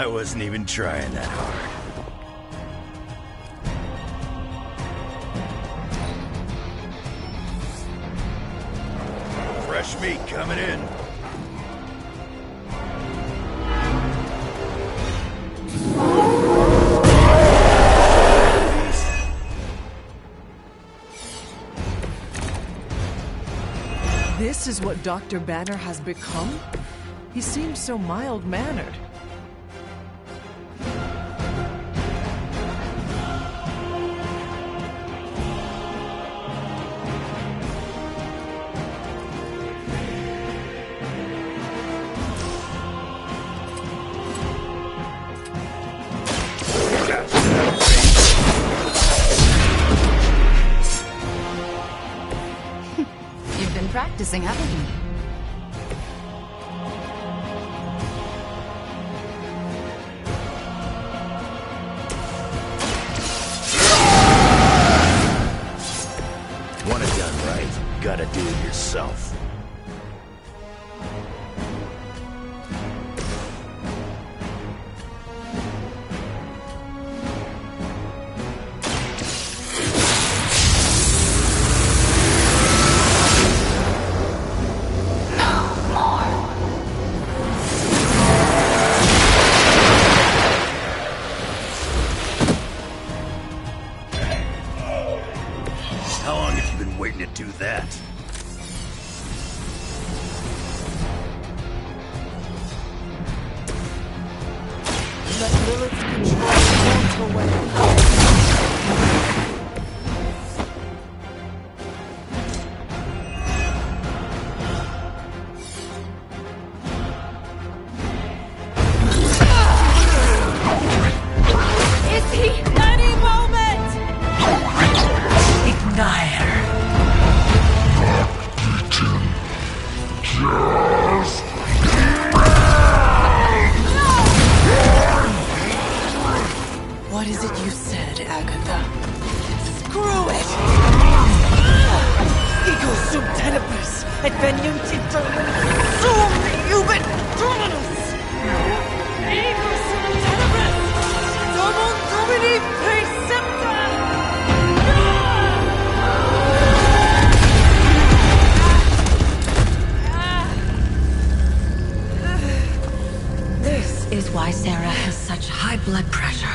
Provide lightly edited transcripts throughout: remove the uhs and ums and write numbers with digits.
I wasn't even trying that hard. Fresh meat coming in. This is what Dr. Banner has become? He seems so mild-mannered. You've been practicing, haven't you? Want it done right, gotta do it yourself. How long have you been waiting to do that? Let Lilith's control melt away. Is he? Any moment! Ignite. What is it you said, Agatha? Screw it! Ego sum tenebris, adveniunt interminum, sum iubit dominus! Ego sum tenebris, domum domini precepta! This is why Sarah has such high blood pressure.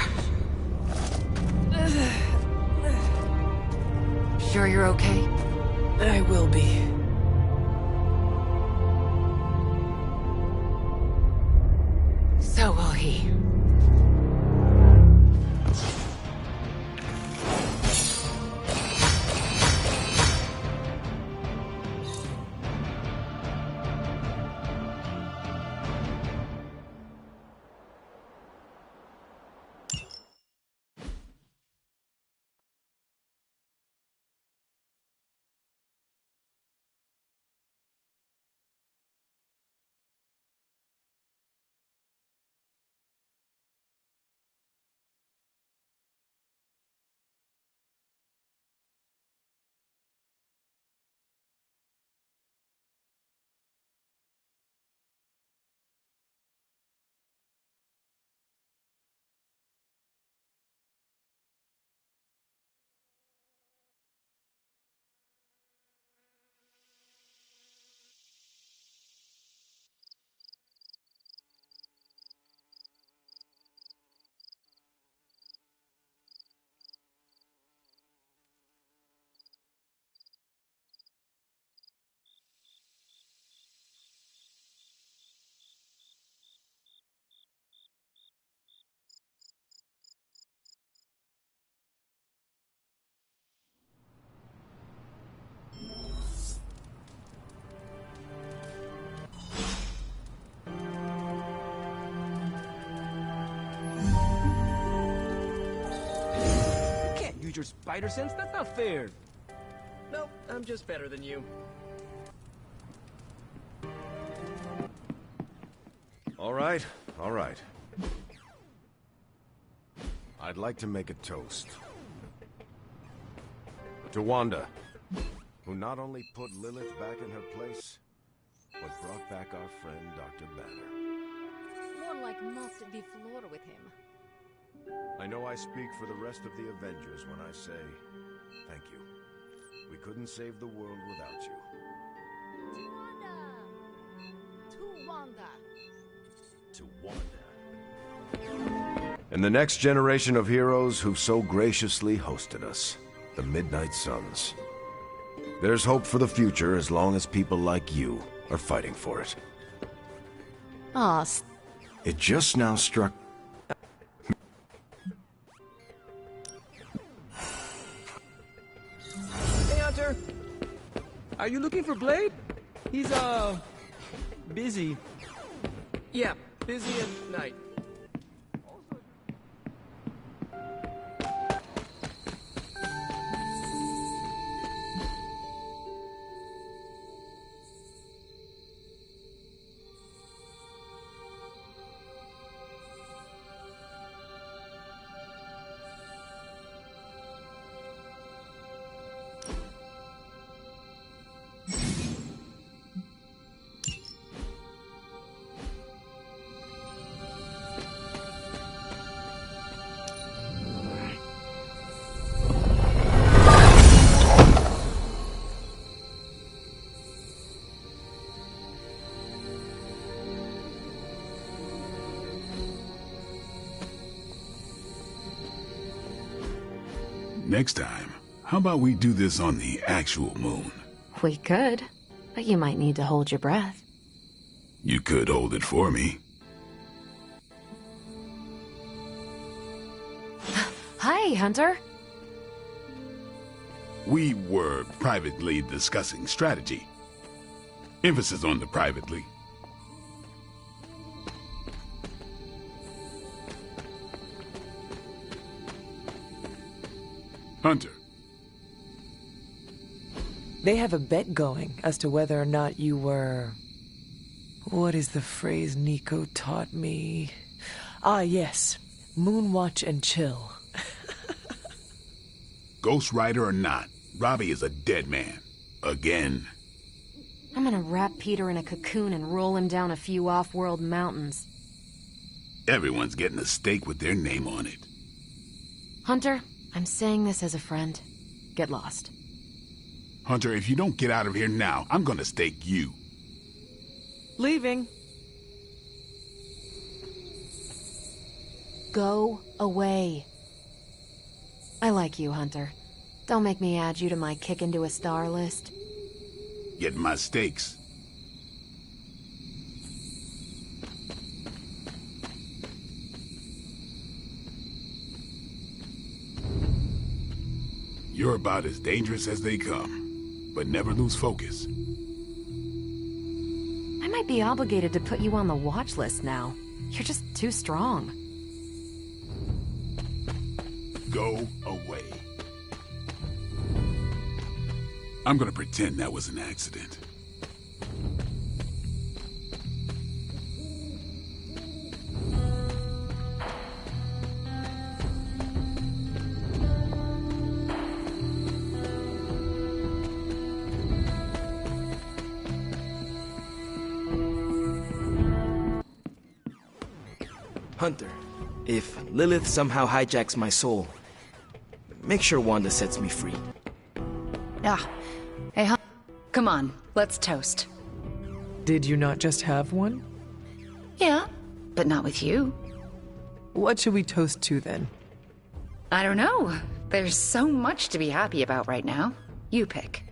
Sure you're okay? I will be. So will he. Your spider sense? That's not fair. Nope, I'm just better than you. All right, all right. I'd like to make a toast. To Wanda, who not only put Lilith back in her place, but brought back our friend Dr. Banner. More like must be Flora. with him. I know I speak for the rest of the Avengers when I say thank you. We couldn't save the world without you. To Wanda! To Wanda. And the next generation of heroes who've so graciously hosted us, the Midnight Suns. There's hope for the future as long as people like you are fighting for it. Aw, It just now struck... Hey, Hunter. Are you looking for Blade? He's, busy. Yeah, busy at night. Next time, how about we do this on the actual moon? We could, but you might need to hold your breath. You could hold it for me. Hi, Hunter. We were privately discussing strategy. Emphasis on the privately. Hunter. They have a bet going as to whether or not you were... What is the phrase Nico taught me? Ah, yes. Moonwatch and chill. Ghost Rider or not, Robbie is a dead man. Again. I'm gonna wrap Peter in a cocoon and roll him down a few off-world mountains. Everyone's getting a stake with their name on it. Hunter, I'm saying this as a friend. Get lost. Hunter, if you don't get out of here now, I'm gonna stake you. Leaving. Go away. I like you, Hunter. Don't make me add you to my kick into a star list. Get my stakes. You're about as dangerous as they come, but never lose focus. I might be obligated to put you on the watch list now. You're just too strong. Go away. I'm gonna pretend that was an accident. Hunter, if Lilith somehow hijacks my soul, make sure Wanda sets me free. Ah. Hey, come on, let's toast. Did you not just have one? Yeah, but not with you. What should we toast to then? I don't know. There's so much to be happy about right now. You pick.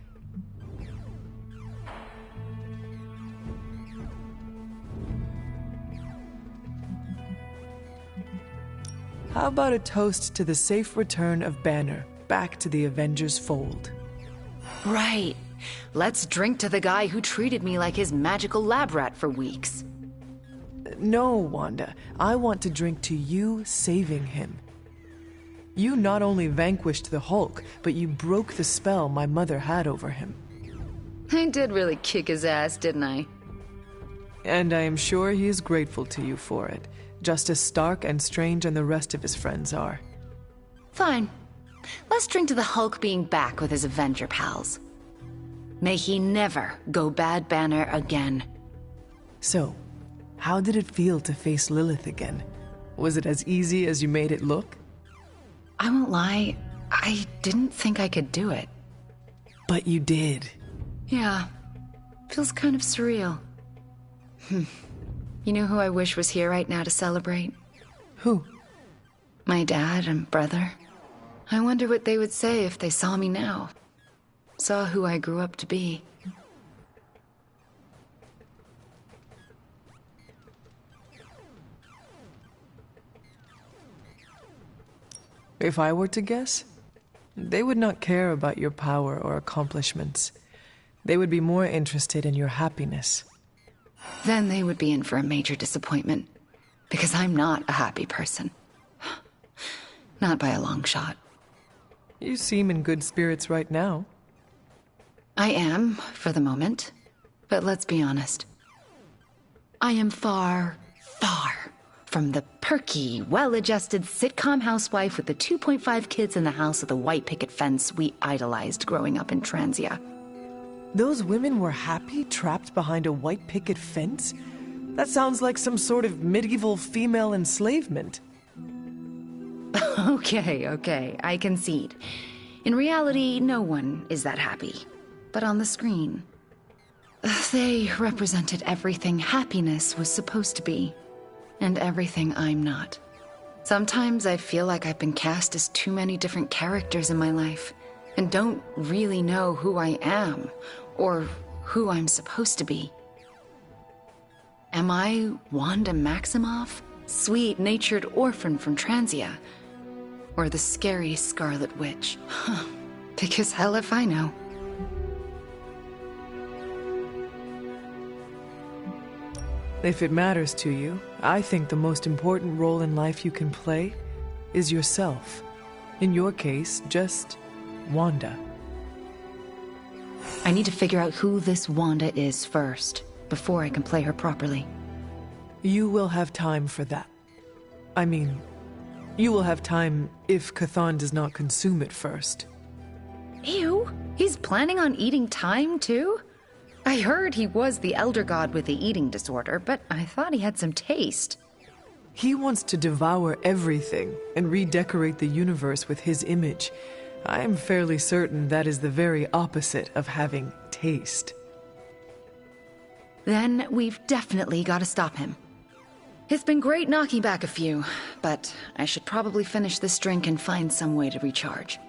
How about a toast to the safe return of Banner back to the Avengers fold? Right. Let's drink to the guy who treated me like his magical lab rat for weeks. No, Wanda. I want to drink to you saving him. You not only vanquished the Hulk, but you broke the spell my mother had over him. I did really kick his ass, didn't I? And I am sure he is grateful to you for it, just as Stark and Strange and the rest of his friends are. Fine. Let's drink to the Hulk being back with his Avenger pals. May he never go bad Banner again. So, how did it feel to face Lilith again? Was it as easy as you made it look? I won't lie, I didn't think I could do it. But you did. Yeah, feels kind of surreal. You know who I wish was here right now to celebrate? Who? My dad and brother. I wonder what they would say if they saw me now. Saw who I grew up to be. If I were to guess, they would not care about your power or accomplishments. They would be more interested in your happiness. Then they would be in for a major disappointment. Because I'm not a happy person. Not by a long shot. You seem in good spirits right now. I am, for the moment. But let's be honest. I am far, far from the perky, well-adjusted sitcom housewife with the 2.5 kids in the house with the white picket fence we idolized growing up in Transia. Those women were happy trapped behind a white picket fence? That sounds like some sort of medieval female enslavement. Okay, I concede. In reality, no one is that happy. But on the screen, they represented everything happiness was supposed to be. And everything I'm not. Sometimes I feel like I've been cast as too many different characters in my life, and don't really know who I am, or who I'm supposed to be. Am I Wanda Maximoff, sweet-natured orphan from Transia? Or the scary Scarlet Witch? Because hell if I know. If it matters to you, I think the most important role in life you can play is yourself. In your case, just Wanda. I need to figure out who this Wanda is first, before I can play her properly. You will have time for that. I mean, you will have time if Chthon does not consume it first. Ew, he's planning on eating time too? I heard he was the elder god with the eating disorder, but I thought he had some taste. He wants to devour everything and redecorate the universe with his image. I am fairly certain that is the very opposite of having taste. Then we've definitely got to stop him. It's been great knocking back a few, but I should probably finish this drink and find some way to recharge.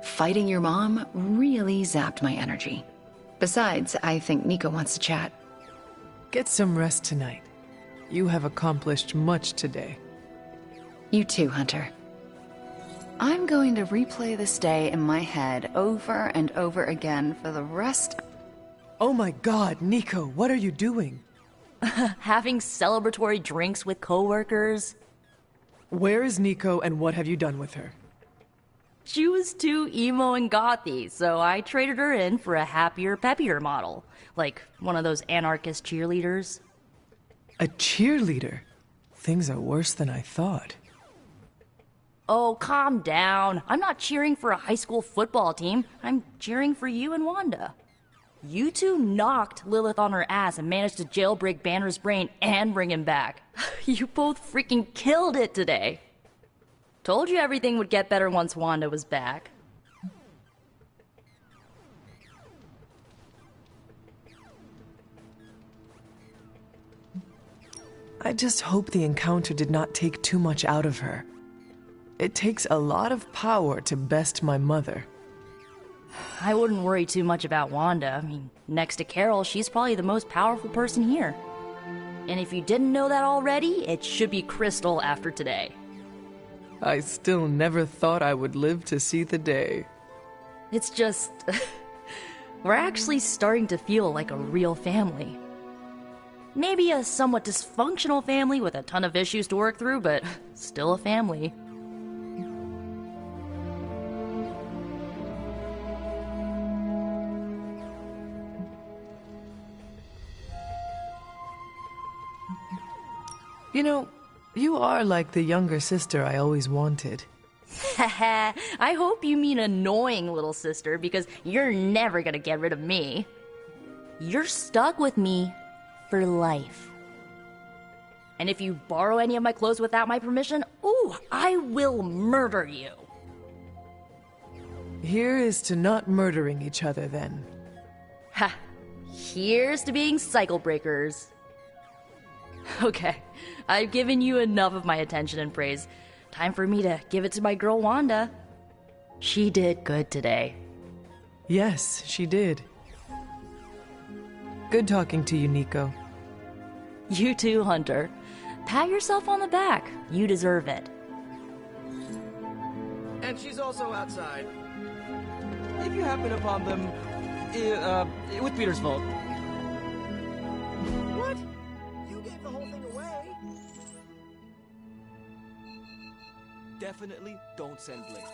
Fighting your mom really zapped my energy. Besides, I think Nico wants to chat. Get some rest tonight. You have accomplished much today. You too, Hunter. I'm going to replay this day in my head over and over again for the rest... Oh my god, Nico, what are you doing? Having celebratory drinks with coworkers. Where is Nico and what have you done with her? She was too emo and gothy, so I traded her in for a happier, peppier model. Like one of those anarchist cheerleaders. A cheerleader? Things are worse than I thought. Oh, calm down. I'm not cheering for a high school football team. I'm cheering for you and Wanda. You two knocked Lilith on her ass and managed to jailbreak Banner's brain and bring him back. You both freaking killed it today. Told you everything would get better once Wanda was back. I just hope the encounter did not take too much out of her. It takes a lot of power to best my mother. I wouldn't worry too much about Wanda. I mean, next to Carol, she's probably the most powerful person here. And if you didn't know that already, it should be Crystal after today. I still never thought I would live to see the day. It's just... we're actually starting to feel like a real family. Maybe a somewhat dysfunctional family with a ton of issues to work through, but still a family. You know, you are like the younger sister I always wanted. I hope you mean annoying little sister, because you're never gonna get rid of me. You're stuck with me for life. And if you borrow any of my clothes without my permission, ooh, I will murder you. Here is to not murdering each other, then. Ha! Here's to being cycle breakers. Okay, I've given you enough of my attention and praise. Time for me to give it to my girl Wanda. She did good today. Yes, she did. Good talking to you, Nico. You too, Hunter. Pat yourself on the back. You deserve it. And she's also outside. If you happen upon them, with Peter's fault. What? You gave the whole thing away? Definitely don't send Blake.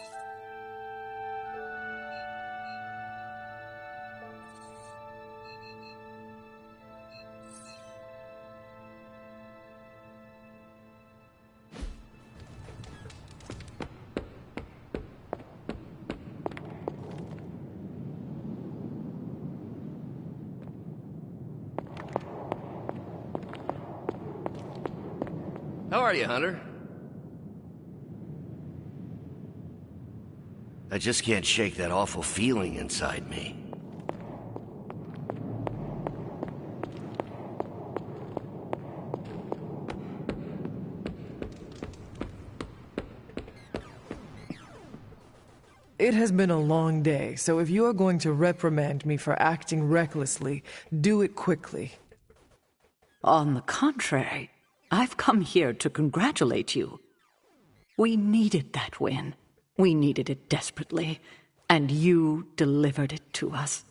How are you, Hunter? I just can't shake that awful feeling inside me. It has been a long day, so if you are going to reprimand me for acting recklessly, do it quickly. On the contrary, I've come here to congratulate you. We needed that win. We needed it desperately, and you delivered it to us.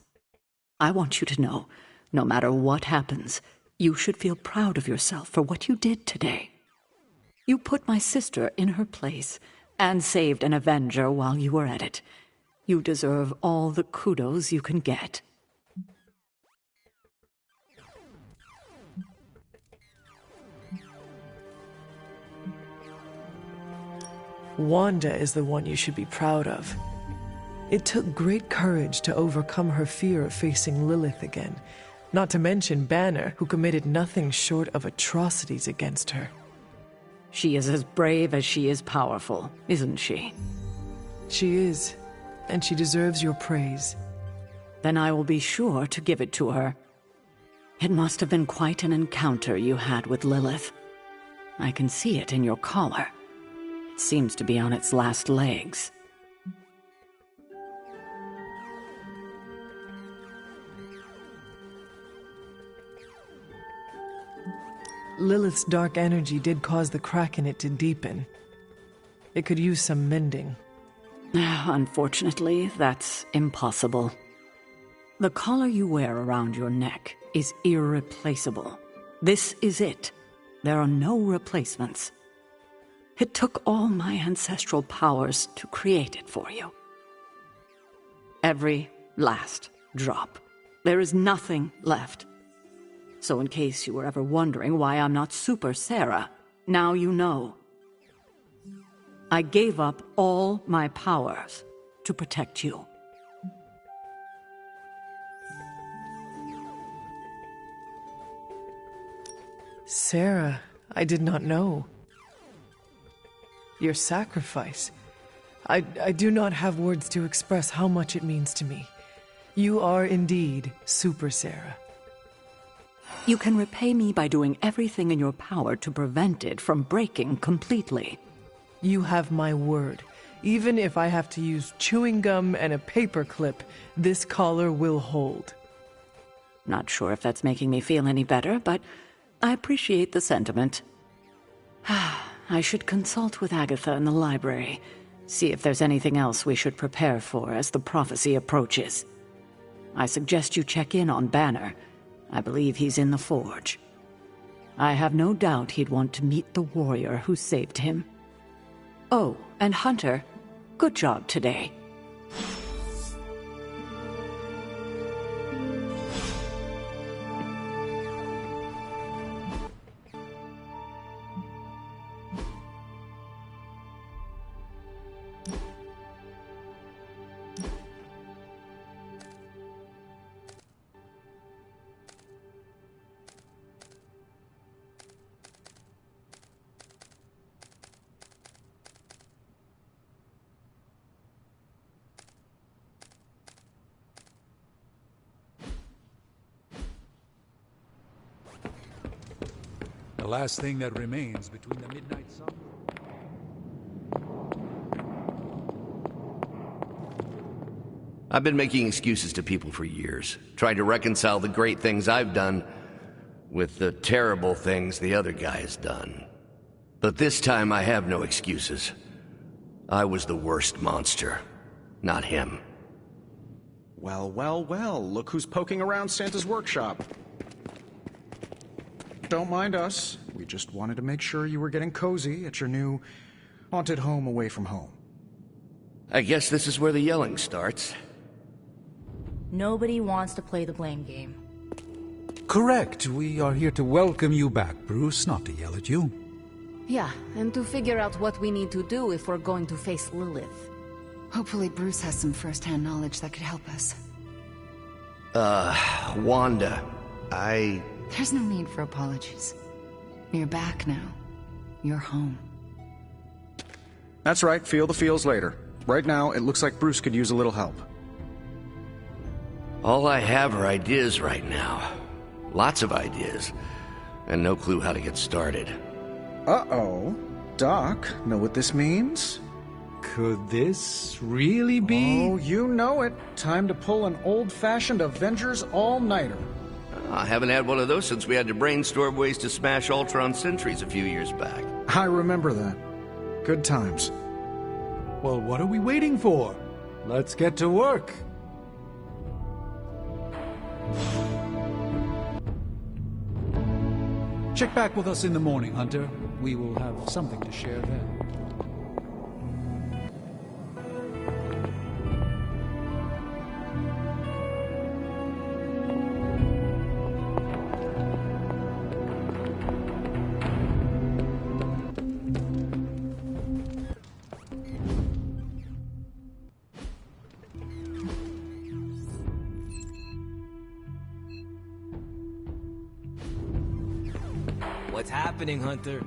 I want you to know, no matter what happens, you should feel proud of yourself for what you did today. You put my sister in her place and saved an Avenger while you were at it. You deserve all the kudos you can get. Wanda is the one you should be proud of. It took great courage to overcome her fear of facing Lilith again, not to mention Banner, who committed nothing short of atrocities against her. She is as brave as she is powerful, isn't she? She is, and she deserves your praise. Then I will be sure to give it to her. It must have been quite an encounter you had with Lilith. I can see it in your collar. It seems to be on its last legs. Lilith's dark energy did cause the crack in it to deepen. It could use some mending. Unfortunately, that's impossible. The collar you wear around your neck is irreplaceable. This is it. There are no replacements. It took all my ancestral powers to create it for you. Every last drop. There is nothing left. So in case you were ever wondering why I'm not Super Sarah, now you know. I gave up all my powers to protect you. Sarah, I did not know. Your sacrifice. I do not have words to express how much it means to me. You are indeed Super Sarah. You can repay me by doing everything in your power to prevent it from breaking completely. You have my word. Even if I have to use chewing gum and a paper clip, this collar will hold. Not sure if that's making me feel any better, but I appreciate the sentiment. I should consult with Agatha in the library, see if there's anything else we should prepare for as the prophecy approaches. I suggest you check in on Banner. I believe he's in the forge. I have no doubt he'd want to meet the warrior who saved him. Oh, and Hunter, good job today. The last thing that remains between the Midnight Sun. I've been making excuses to people for years, trying to reconcile the great things I've done with the terrible things the other guy has done. But this time I have no excuses. I was the worst monster, not him. Well, well, well, look who's poking around Santa's workshop. Don't mind us. We just wanted to make sure you were getting cozy at your new haunted home away from home. I guess this is where the yelling starts. Nobody wants to play the blame game. Correct. We are here to welcome you back, Bruce, not to yell at you. Yeah, and to figure out what we need to do if we're going to face Lilith. Hopefully Bruce has some first-hand knowledge that could help us. Wanda, There's no need for apologies. You're back now. You're home. That's right, feel the feels later. Right now, it looks like Bruce could use a little help. All I have are ideas right now. Lots of ideas. And no clue how to get started. Uh-oh. Doc, know what this means? Could this really be? Oh, you know it. Time to pull an old-fashioned Avengers all-nighter. I haven't had one of those since we had to brainstorm ways to smash Ultron sentries a few years back. I remember that. Good times. Well, what are we waiting for? Let's get to work. Check back with us in the morning, Hunter. We will have something to share then. What's happening, Hunter?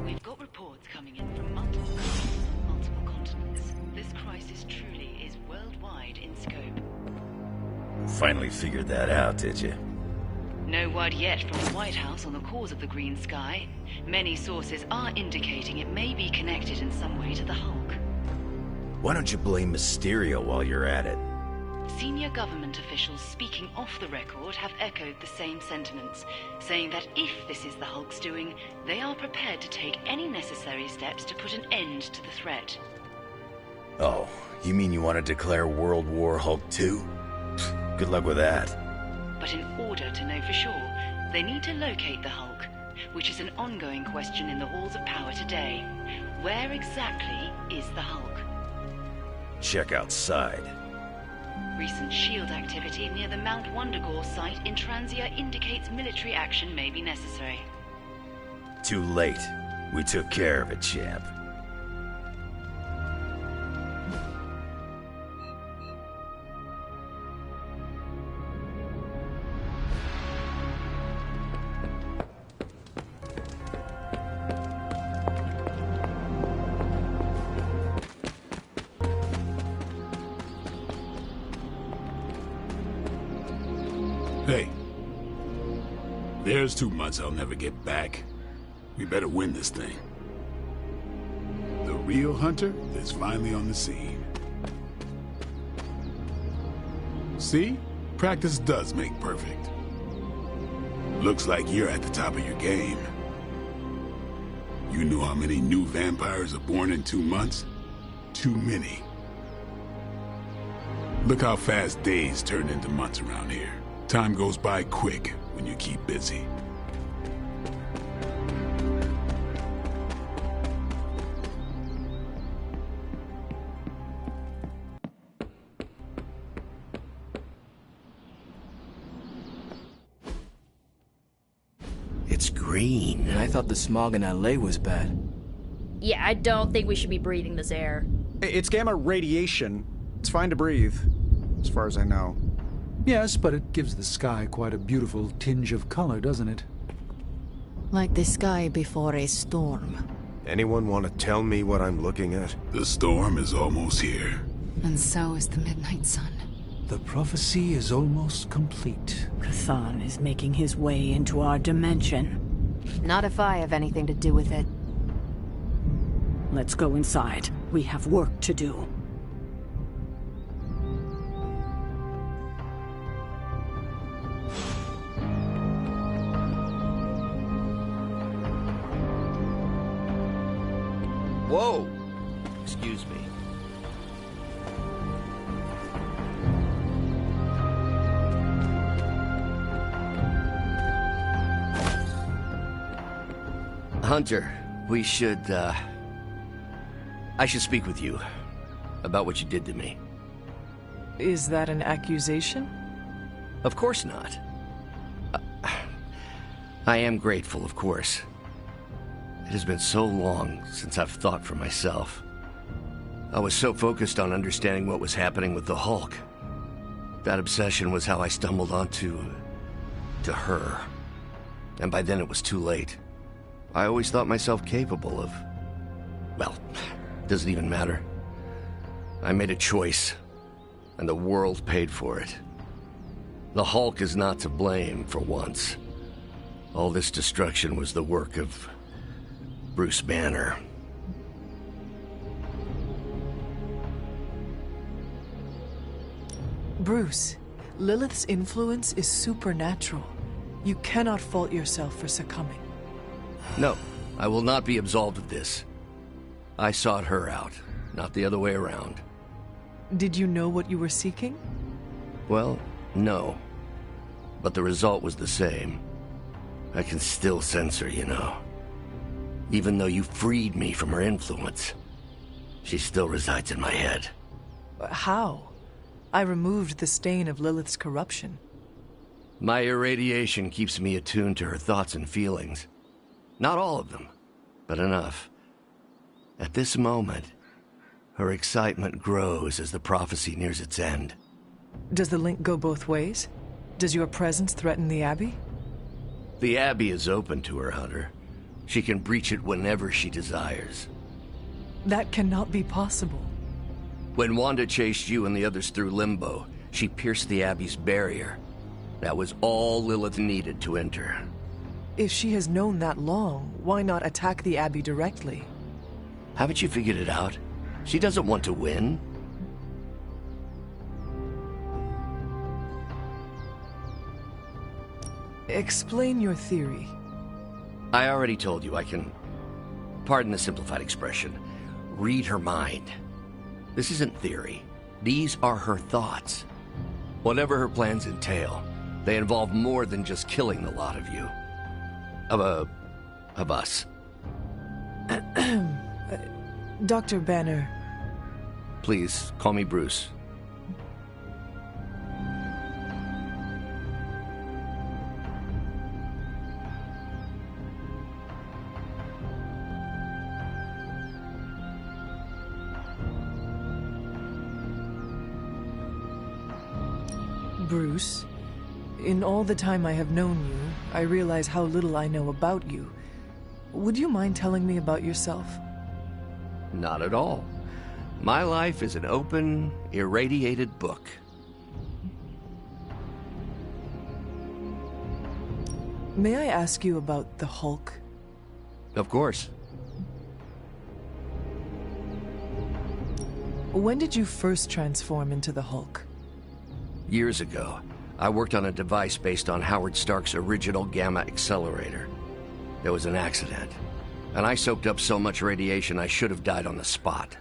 We've got reports coming in from multiple countries on multiple continents. This crisis truly is worldwide in scope. Finally figured that out, did you? No word yet from the White House on the cause of the green sky. Many sources are indicating it may be connected in some way to the Hulk. Why don't you blame Mysterio while you're at it? Senior government officials speaking off the record have echoed the same sentiments, saying that if this is the Hulk's doing, they are prepared to take any necessary steps to put an end to the threat. Oh, you mean you want to declare World War Hulk 2? Good luck with that. But in order to know for sure, they need to locate the Hulk, which is an ongoing question in the halls of power today. Where exactly is the Hulk? Check outside. Recent SHIELD activity near the Mount Wundagore site in Transia indicates military action may be necessary. Too late. We took care of it, champ. Hey. There's 2 months I'll never get back. We better win this thing. The real Hunter is finally on the scene. See? Practice does make perfect. Looks like you're at the top of your game. You know how many new vampires are born in 2 months? Too many. Look how fast days turn into months around here. Time goes by quick when you keep busy. It's green. And I thought the smog in LA was bad. Yeah, I don't think we should be breathing this air. It's gamma radiation. It's fine to breathe, as far as I know. Yes, but it gives the sky quite a beautiful tinge of color, doesn't it? Like the sky before a storm. Anyone want to tell me what I'm looking at? The storm is almost here. And so is the midnight sun. The prophecy is almost complete. Rathan is making his way into our dimension. Not if I have anything to do with it. Let's go inside. We have work to do. Whoa! Excuse me. Hunter, we should, I should speak with you about what you did to me. Is that an accusation? Of course not. I am grateful, of course. It has been so long since I've thought for myself. I was so focused on understanding what was happening with the Hulk. That obsession was how I stumbled onto her. And by then it was too late. I always thought myself capable of... well, doesn't even matter. I made a choice, and the world paid for it. The Hulk is not to blame for once. All this destruction was the work of Bruce Banner. Bruce, Lilith's influence is supernatural. You cannot fault yourself for succumbing. No, I will not be absolved of this. I sought her out, not the other way around. Did you know what you were seeking? Well, no. But the result was the same. I can still sense her, you know. Even though you freed me from her influence, she still resides in my head. How? I removed the stain of Lilith's corruption. My irradiation keeps me attuned to her thoughts and feelings. Not all of them, but enough. At this moment, her excitement grows as the prophecy nears its end. Does the link go both ways? Does your presence threaten the Abbey? The Abbey is open to her, Hunter. She can breach it whenever she desires. That cannot be possible. When Wanda chased you and the others through Limbo, she pierced the Abbey's barrier. That was all Lilith needed to enter. If she has known that long, why not attack the Abbey directly? Haven't you figured it out? She doesn't want to win. Explain your theory. I already told you I can, pardon the simplified expression, read her mind. This isn't theory. These are her thoughts. Whatever her plans entail, they involve more than just killing the lot of you. Of us. Dr. Banner. Please, call me Bruce. Bruce, in all the time I have known you, I realize how little I know about you. Would you mind telling me about yourself? Not at all. My life is an open, irradiated book. May I ask you about the Hulk? Of course. When did you first transform into the Hulk? Years ago, I worked on a device based on Howard Stark's original Gamma Accelerator. There was an accident, and I soaked up so much radiation I should have died on the spot.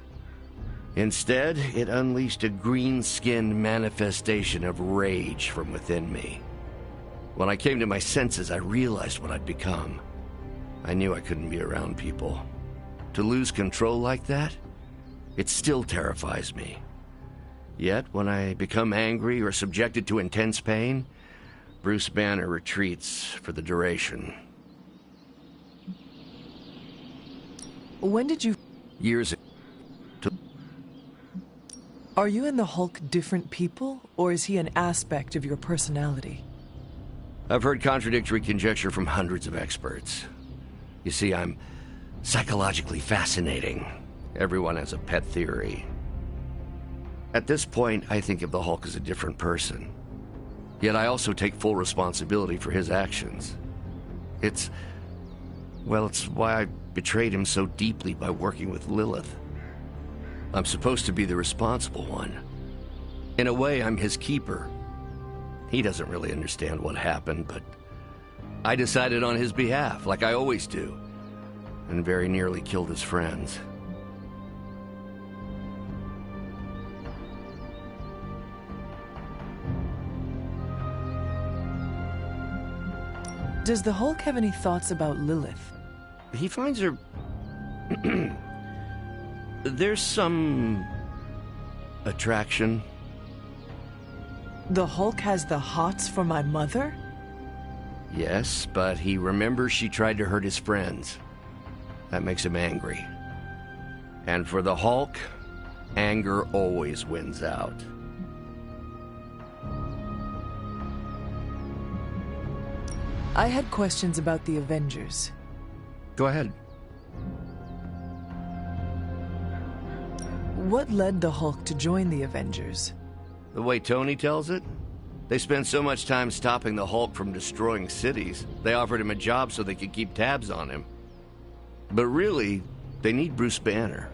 Instead, it unleashed a green-skinned manifestation of rage from within me. When I came to my senses, I realized what I'd become. I knew I couldn't be around people. To lose control like that, it still terrifies me. Yet, when I become angry or subjected to intense pain, Bruce Banner retreats for the duration. When did you... Years ago. Are you and the Hulk different people, or is he an aspect of your personality? I've heard contradictory conjecture from hundreds of experts. You see, I'm psychologically fascinating. Everyone has a pet theory. At this point, I think of the Hulk as a different person. Yet I also take full responsibility for his actions. It's why I betrayed him so deeply by working with Lilith. I'm supposed to be the responsible one. In a way, I'm his keeper. He doesn't really understand what happened, but I decided on his behalf, like I always do, and very nearly killed his friends. Does the Hulk have any thoughts about Lilith? He finds her... There's some... attraction. The Hulk has the hots for my mother? Yes, but he remembers she tried to hurt his friends. That makes him angry. And for the Hulk, anger always wins out. I had questions about the Avengers. Go ahead. What led the Hulk to join the Avengers? The way Tony tells it, they spent so much time stopping the Hulk from destroying cities, they offered him a job so they could keep tabs on him. But really, they need Bruce Banner.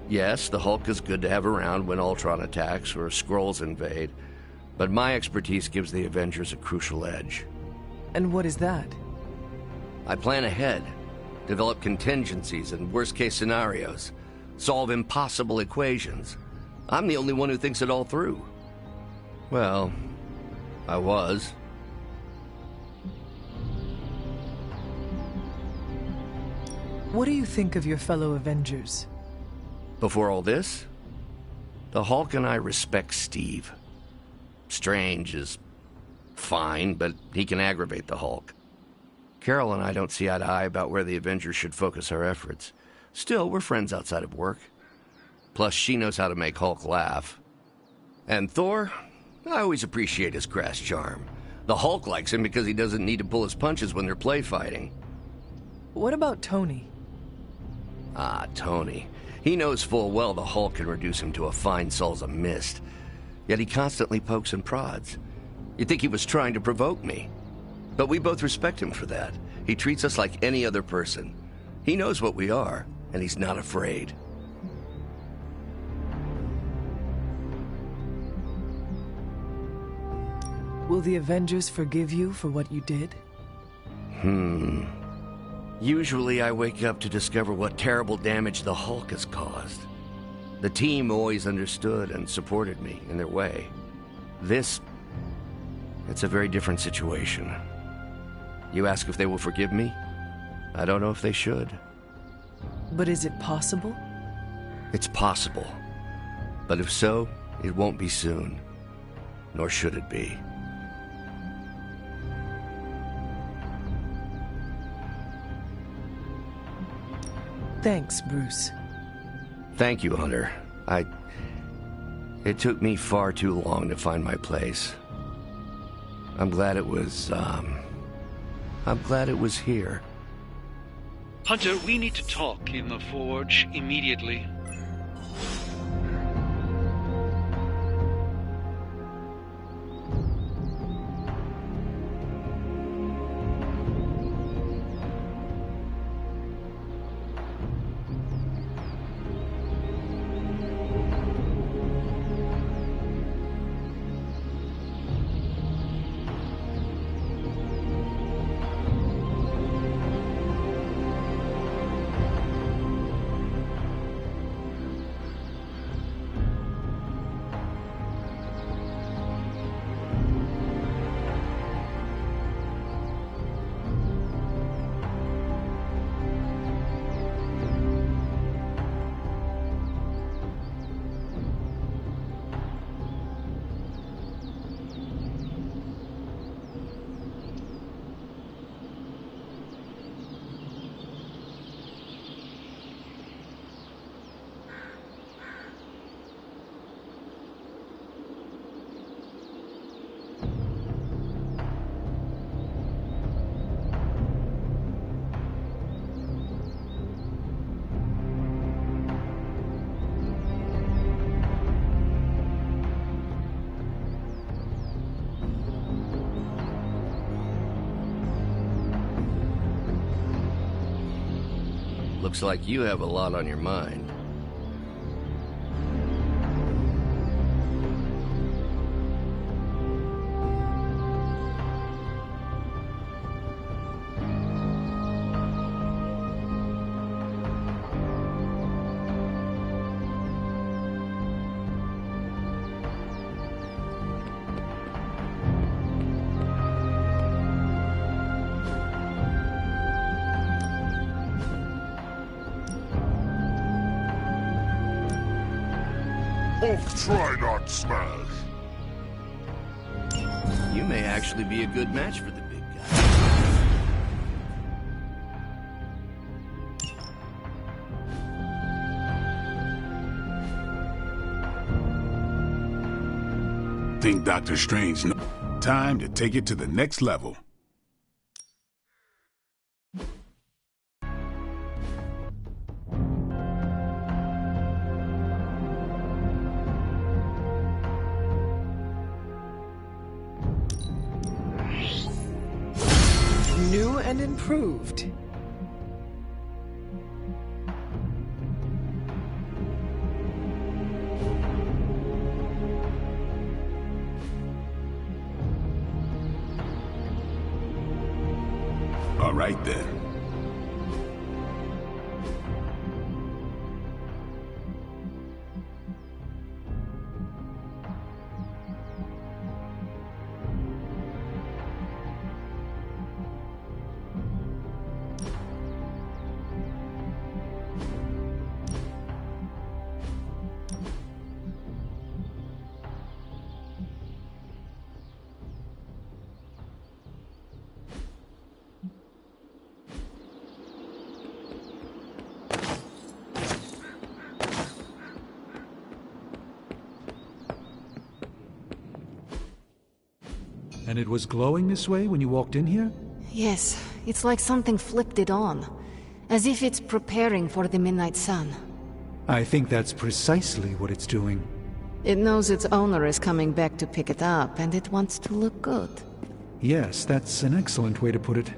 Yes, the Hulk is good to have around when Ultron attacks or Skrulls invade, but my expertise gives the Avengers a crucial edge. And what is that? I plan ahead, develop contingencies and worst-case scenarios, solve impossible equations. I'm the only one who thinks it all through. Well, I was. What do you think of your fellow Avengers? Before all this, the Hulk and I respect Steve. Strange is fine, but he can aggravate the Hulk. Carol and I don't see eye to eye about where the Avengers should focus our efforts. Still, we're friends outside of work. Plus, she knows how to make Hulk laugh. And Thor, I always appreciate his crass charm. The Hulk likes him because he doesn't need to pull his punches when they're play fighting. What about Tony? Ah, Tony. He knows full well the Hulk can reduce him to a fine Salsa mist. Yet he constantly pokes and prods. You'd think he was trying to provoke me. But we both respect him for that. He treats us like any other person. He knows what we are, and he's not afraid. Will the Avengers forgive you for what you did? Usually I wake up to discover what terrible damage the Hulk has caused. The team always understood and supported me in their way. It's a very different situation. You ask if they will forgive me? I don't know if they should. But is it possible? It's possible. But if so, it won't be soon. Nor should it be. Thanks, Bruce. Thank you, Hunter. It took me far too long to find my place. I'm glad it was here. Hunter, we need to talk in the Forge immediately. Looks like you have a lot on your mind. Try not smash. You may actually be a good match for the big guy. Think Dr. Strange knows. Time to take it to the next level. New and improved. All right then. And it was glowing this way when you walked in here? Yes, it's like something flipped it on. As if it's preparing for the midnight sun. I think that's precisely what it's doing. It knows its owner is coming back to pick it up, and it wants to look good. Yes, that's an excellent way to put it.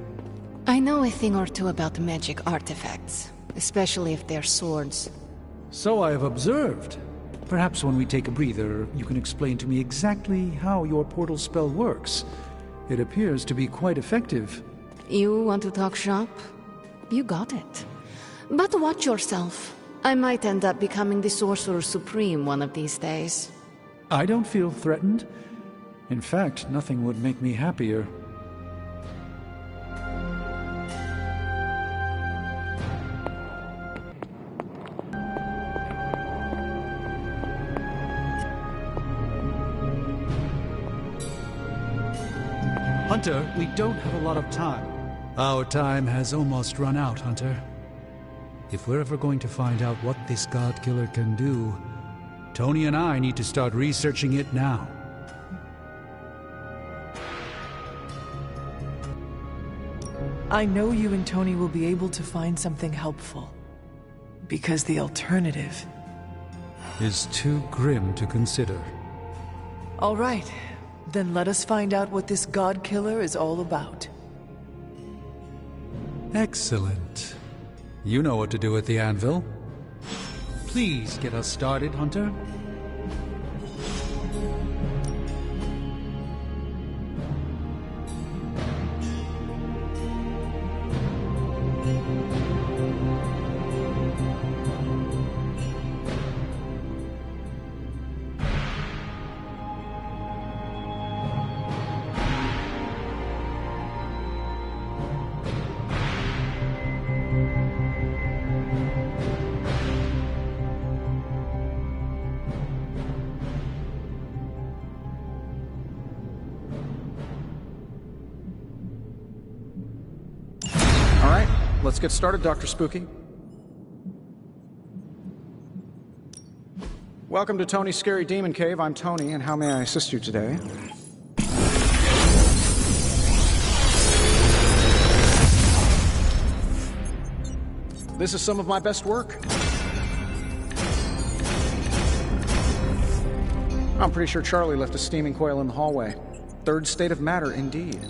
I know a thing or two about magic artifacts, especially if they're swords. So I have observed. Perhaps when we take a breather, you can explain to me exactly how your portal spell works. It appears to be quite effective. You want to talk shop? You got it. But watch yourself. I might end up becoming the Sorcerer Supreme one of these days. I don't feel threatened. In fact, nothing would make me happier. Hunter, we don't have a lot of time. Our time has almost run out, Hunter. If we're ever going to find out what this God Killer can do, Tony and I need to start researching it now. I know you and Tony will be able to find something helpful. Because the alternative is too grim to consider. All right. Then let us find out what this God Killer is all about. Excellent. You know what to do at the anvil. Please get us started, Hunter. Let's get started, Dr. Spooky. Welcome to Tony's Scary Demon Cave. I'm Tony, and how may I assist you today? This is some of my best work. I'm pretty sure Charlie left a steaming coil in the hallway. Third state of matter, indeed.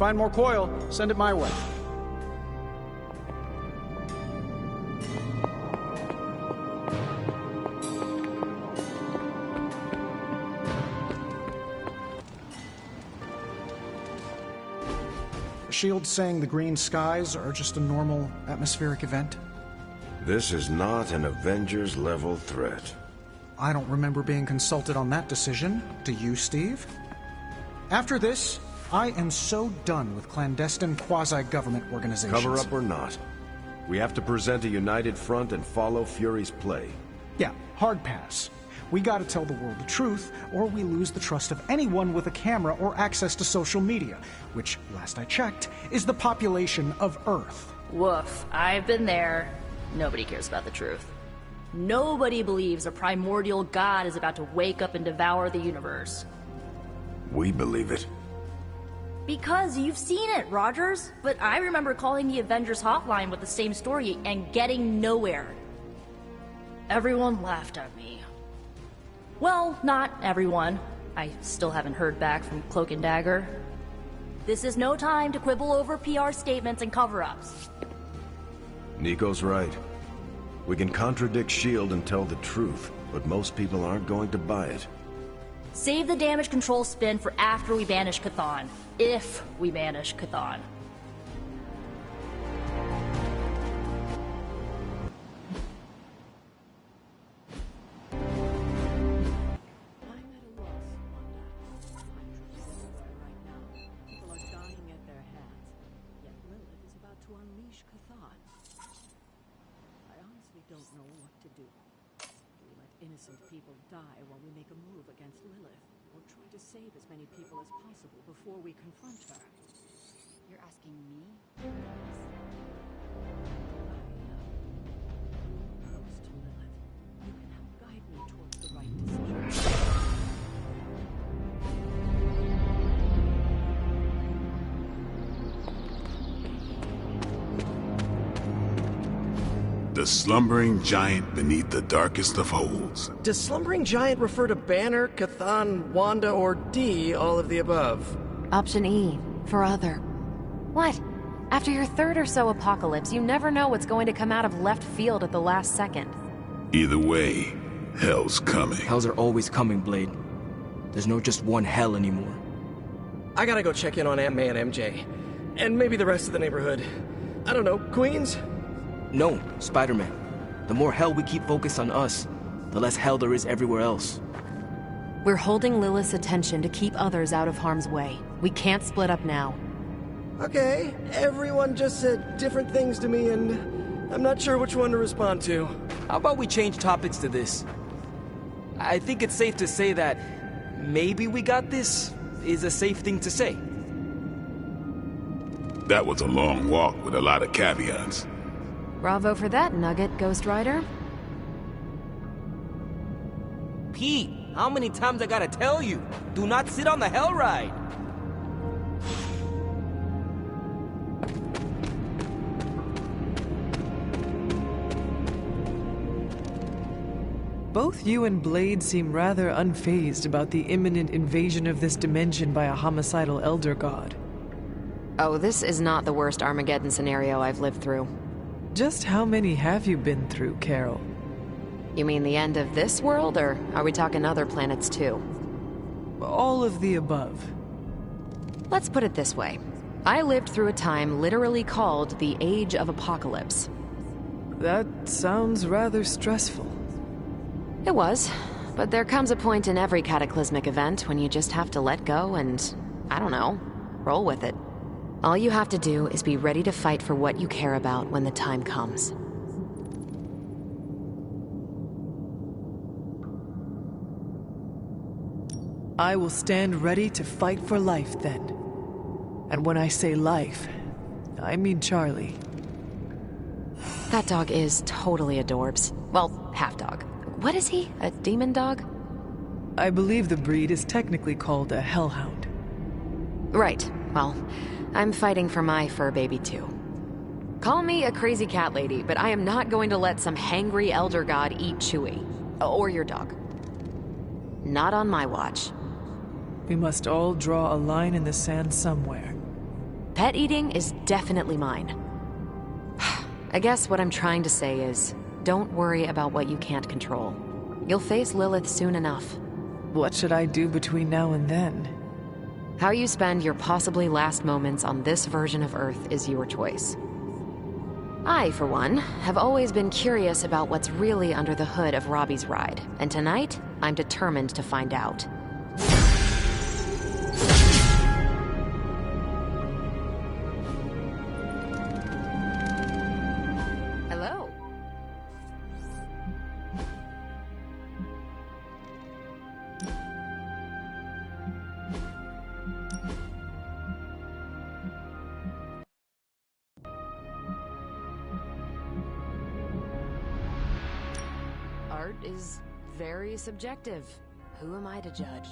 find more coil, send it my way. S.H.I.E.L.D. saying the green skies are just a normal atmospheric event? This is not an Avengers-level threat. I don't remember being consulted on that decision. Do you, Steve? After this, I am so done with clandestine quasi-government organizations. Cover up or not, we have to present a united front and follow Fury's play. Yeah, hard pass. We gotta tell the world the truth, or we lose the trust of anyone with a camera or access to social media, which, last I checked, is the population of Earth. Woof, I've been there. Nobody cares about the truth. Nobody believes a primordial god is about to wake up and devour the universe. We believe it. Because you've seen it, Rogers. But I remember calling the Avengers hotline with the same story and getting nowhere. Everyone laughed at me. Well, not everyone. I still haven't heard back from Cloak and Dagger. This is no time to quibble over PR statements and cover-ups. Nico's right. We can contradict S.H.I.E.L.D. and tell the truth, but most people aren't going to buy it. Save the damage control spin for after we banish Chthon. If we banish Chthon. Innocent people die while we make a move against Lilith, or try to save as many people as possible before we confront her. You're asking me? Close to Lilith. You can help guide me towards the right decision. The slumbering giant beneath the darkest of holes. Does slumbering giant refer to Banner, Chthon, Wanda, or D, all of the above? Option E, for other. What? After your third or so apocalypse, you never know what's going to come out of left field at the last second. Either way, hell's coming. Hells are always coming, Blade. There's no just one hell anymore. I gotta go check in on Aunt May and MJ. And maybe the rest of the neighborhood. I don't know, Queens? No, Spider-Man. The more hell we keep focused on us, the less hell there is everywhere else. We're holding Lilith's attention to keep others out of harm's way. We can't split up now. Okay, everyone just said different things to me, and I'm not sure which one to respond to. How about we change topics to this? I think it's safe to say that maybe we got this is a safe thing to say. That was a long walk with a lot of caveats. Bravo for that nugget, Ghost Rider. Pete, how many times I gotta tell you? Do not sit on the hell ride! Both you and Blade seem rather unfazed about the imminent invasion of this dimension by a homicidal elder god. Oh, this is not the worst Armageddon scenario I've lived through. Just how many have you been through, Carol? You mean the end of this world, or are we talking other planets too? All of the above. Let's put it this way. I lived through a time literally called the Age of Apocalypse. That sounds rather stressful. It was, but there comes a point in every cataclysmic event when you just have to let go and, I don't know, roll with it. All you have to do is be ready to fight for what you care about when the time comes. I will stand ready to fight for life then. And when I say life, I mean Charlie. That dog is totally adorbs. Well, half dog. What is he? A demon dog? I believe the breed is technically called a hellhound. Right. Well, I'm fighting for my fur baby too. Call me a crazy cat lady, but I am not going to let some hangry elder god eat Chewie. Or your dog. Not on my watch. We must all draw a line in the sand somewhere. Pet eating is definitely mine. I guess what I'm trying to say is, don't worry about what you can't control. You'll face Lilith soon enough. What should I do between now and then? How you spend your possibly last moments on this version of Earth is your choice. I, for one, have always been curious about what's really under the hood of Robbie's ride, and tonight, I'm determined to find out. Hello. Art is very subjective. Who am I to judge?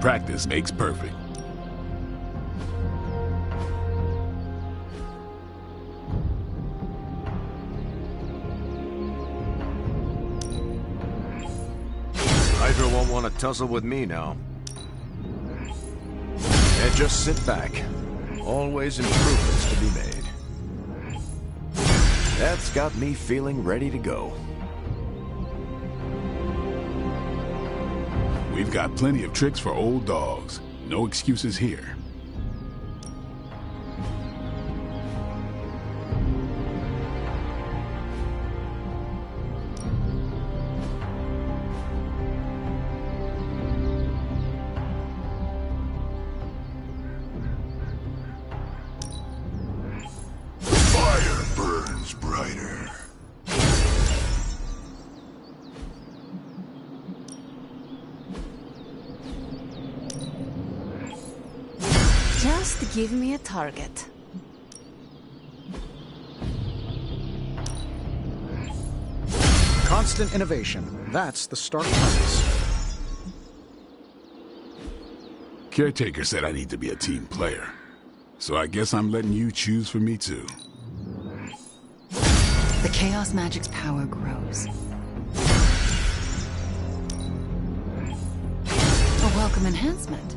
Practice makes perfect. Hydra won't want to tussle with me now. And just sit back. Always improvements to be made. That's got me feeling ready to go. We've got plenty of tricks for old dogs. No excuses here. Fire burns brighter. Just give me a target. Constant innovation. That's the Stark premise. Caretaker said I need to be a team player. So I guess I'm letting you choose for me too. The Chaos Magic's power grows. A welcome enhancement.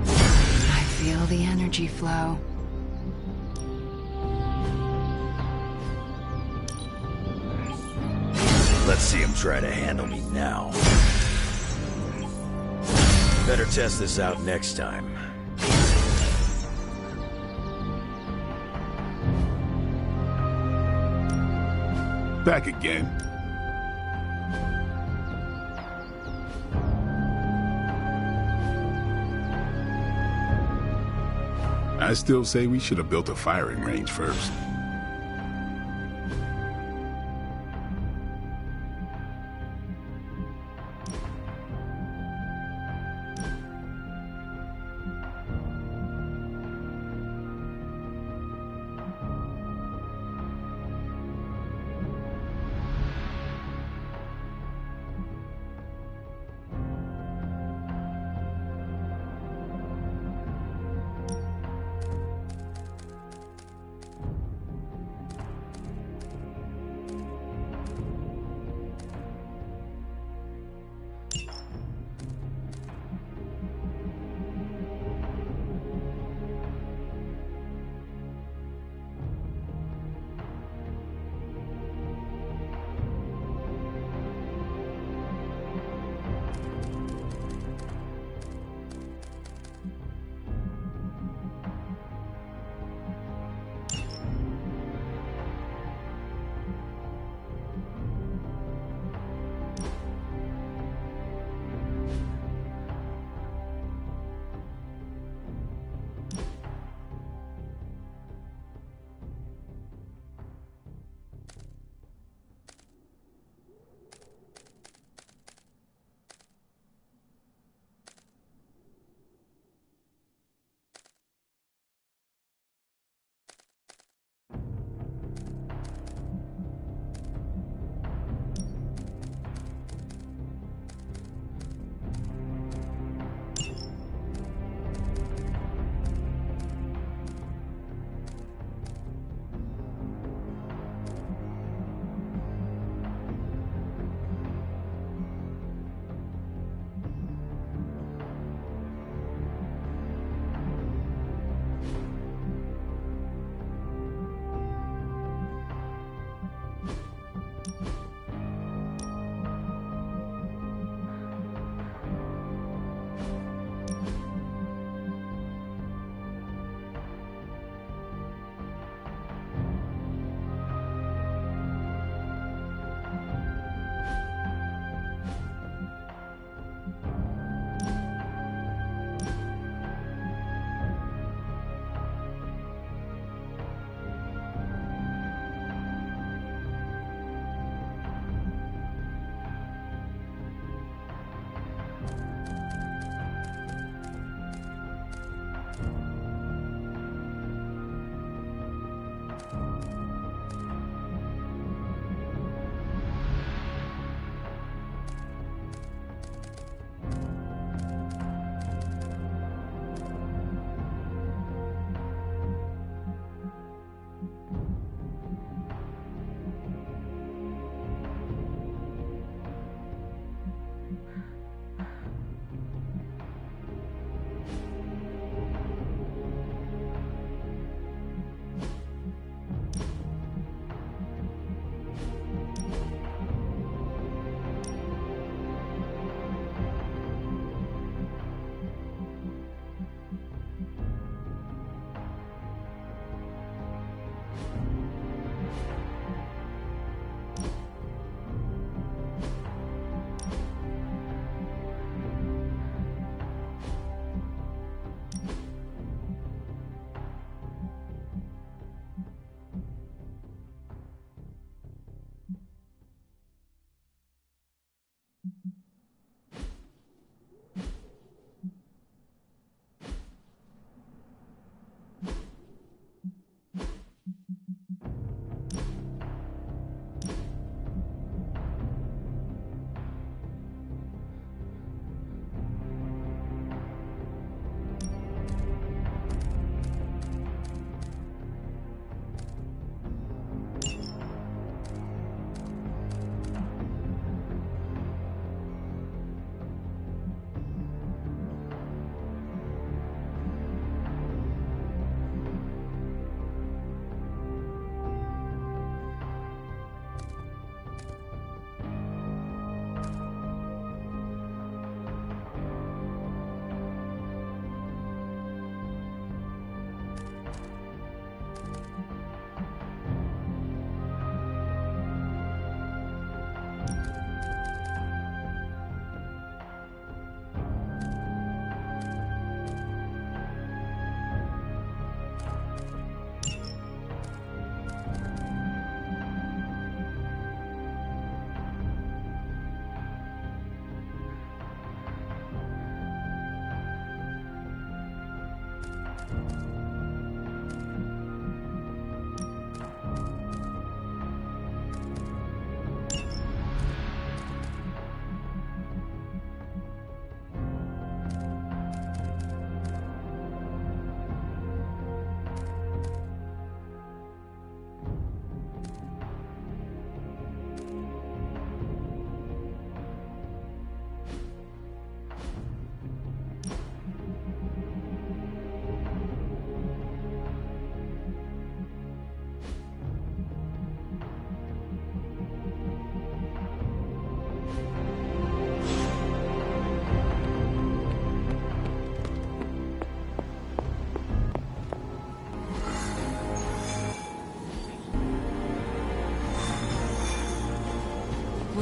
I feel the energy flow. Let's see him try to handle me now. Better test this out next time. Back again. I still say we should have built a firing range first.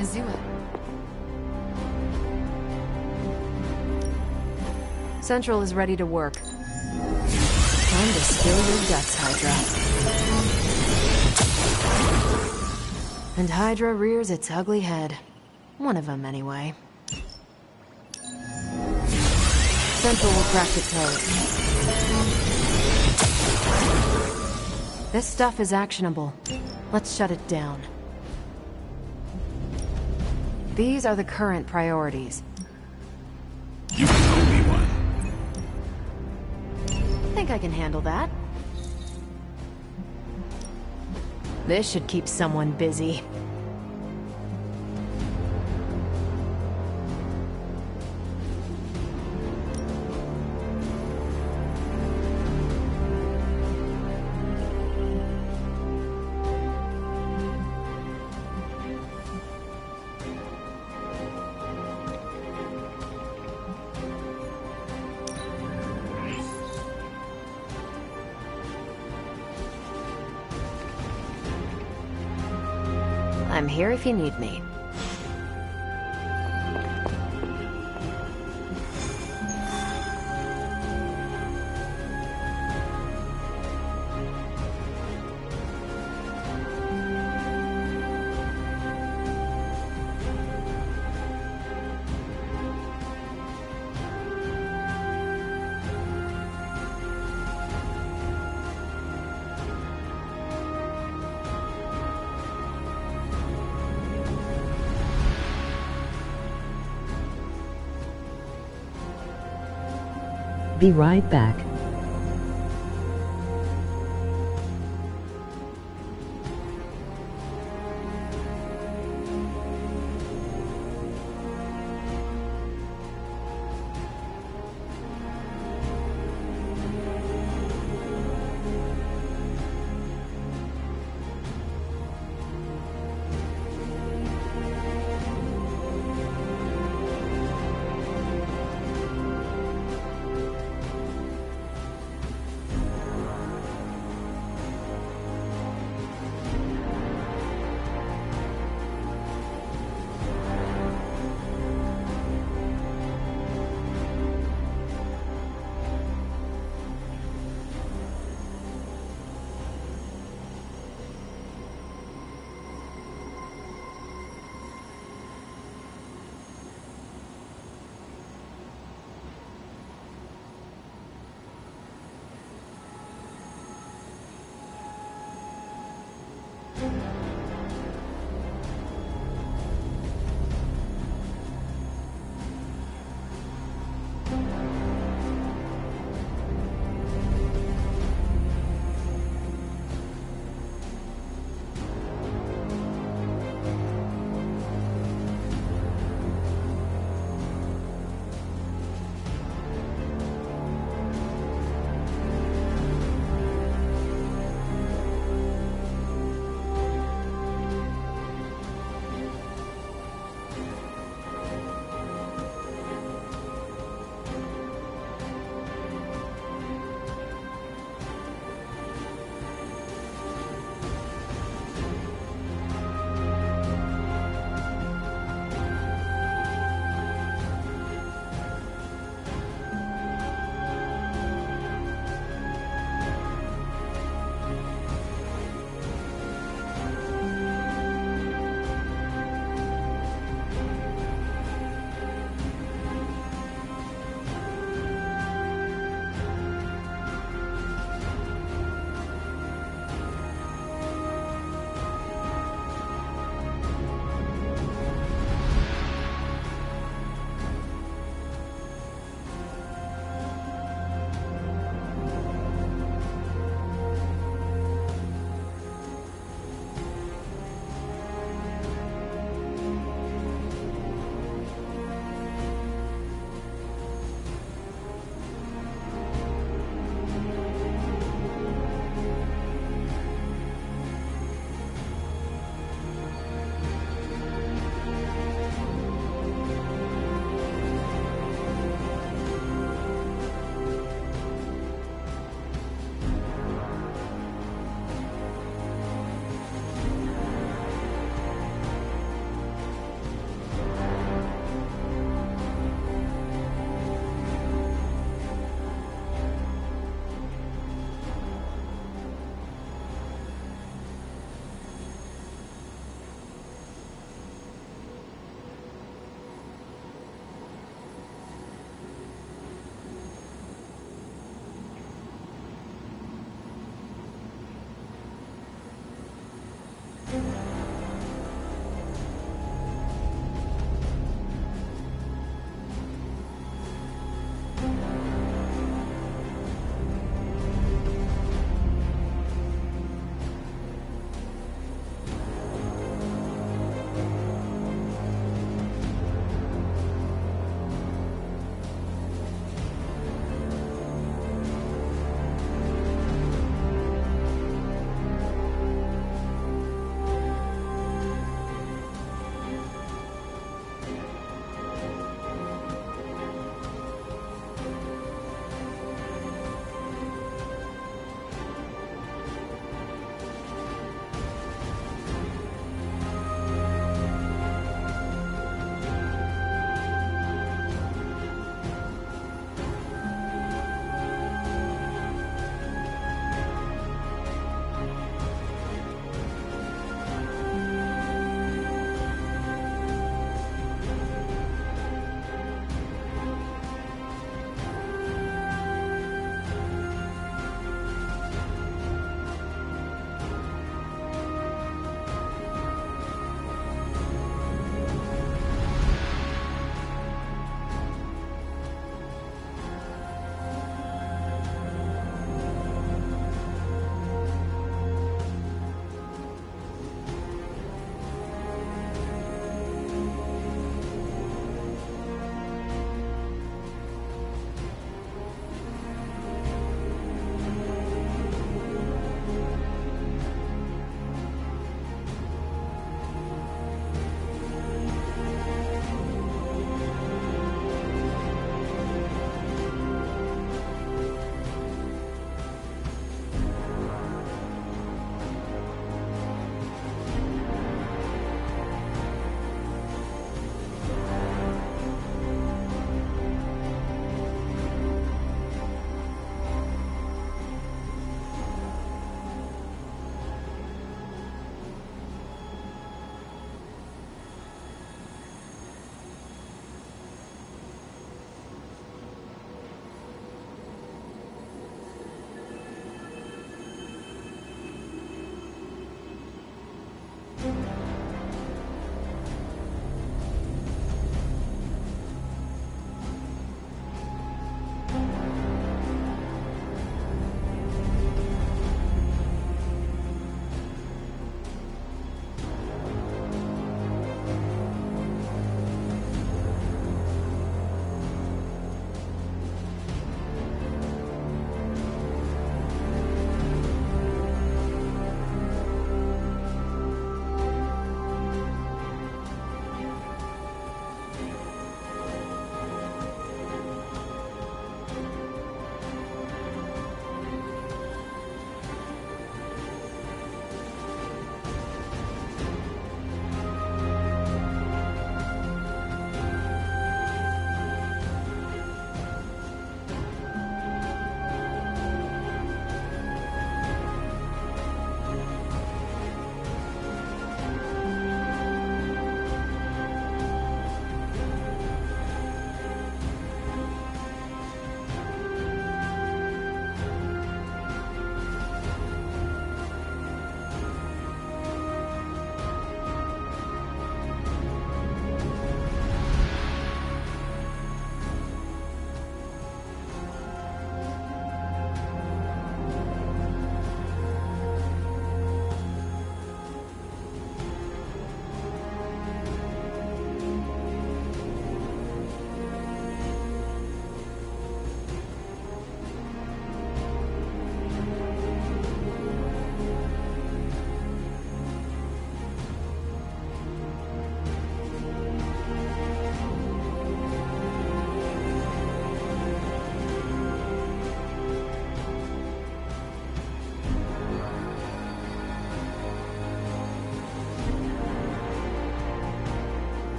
Onizua. Central is ready to work. Time to spill your guts, Hydra. And Hydra rears its ugly head. One of them, anyway. Central will crack the code. This stuff is actionable. Let's shut it down. These are the current priorities. You can owe me one. Think I can handle that. This should keep someone busy. I'm here if you need me. Be right back.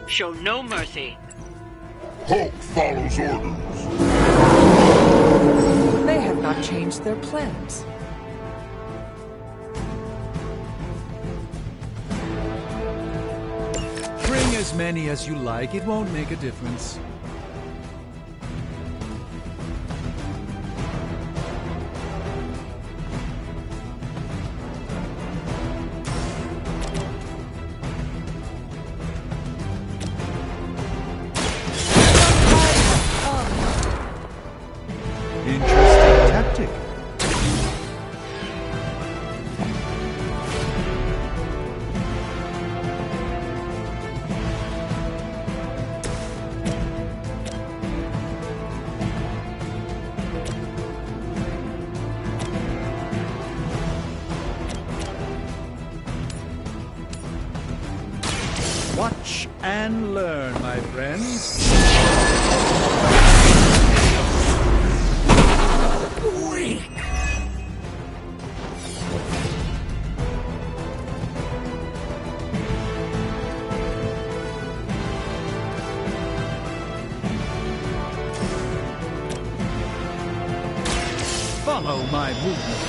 Show no mercy. Hulk follows orders. They have not changed their plans. Bring as many as you like, it won't make a difference. Interesting tactic. Watch and learn, my friends. Weak. Follow my movement.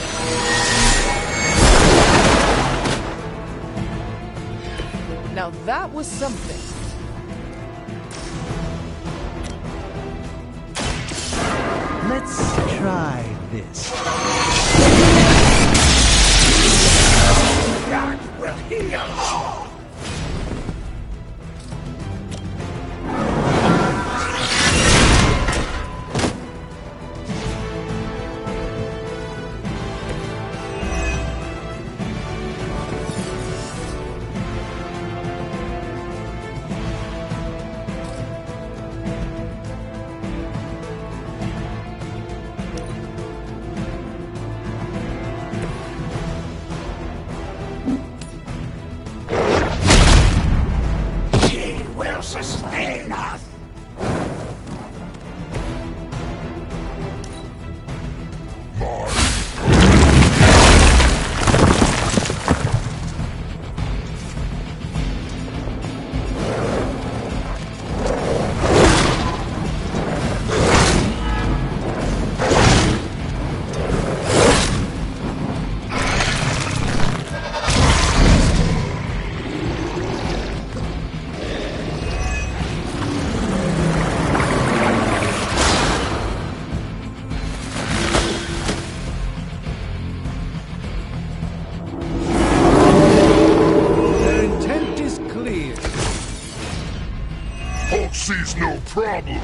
Now that was something. Let's try this. That will heal. problem?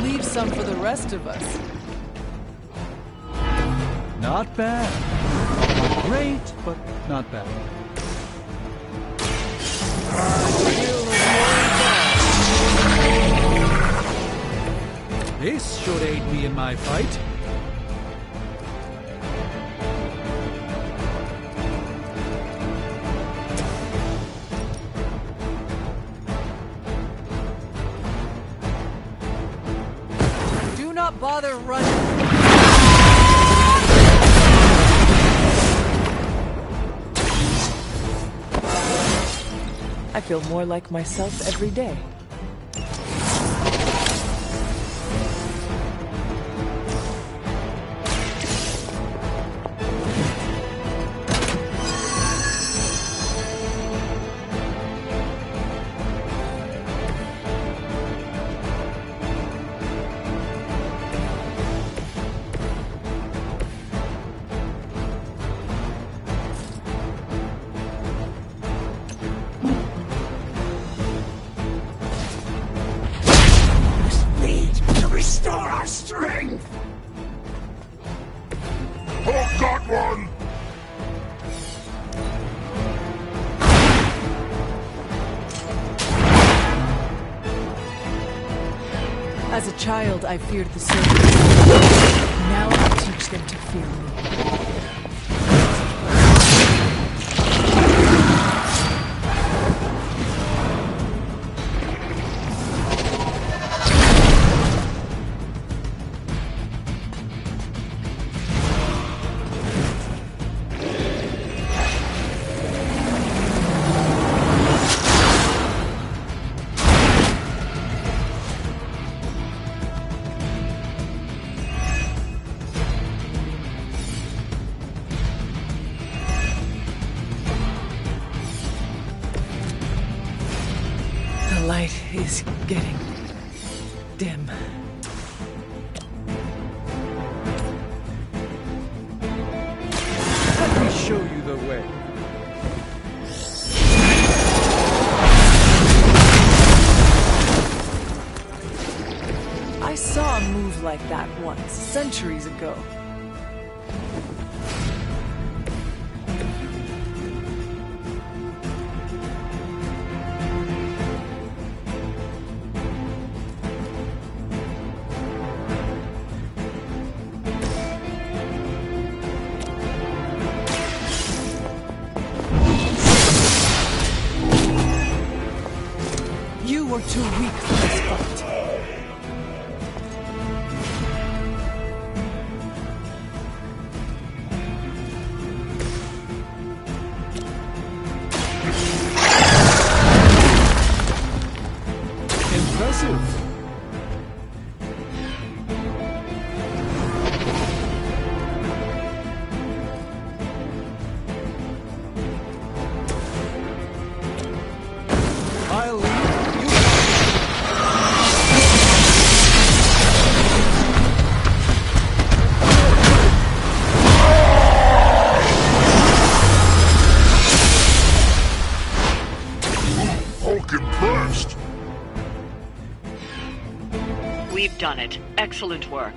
Leave some for the rest of us. Not bad. Not great, but not bad. This should aid me in my fight. Do not bother running. I feel more like myself every day. Restore our strength! Oh, got one! As a child, I feared the serpent. Now I teach them to fear me. The light is getting dim. Let me show you the way. I saw a move like that once, centuries ago. You were too weak for this fight. Impressive. I'll leave. Hulk impressed! We've done it. Excellent work.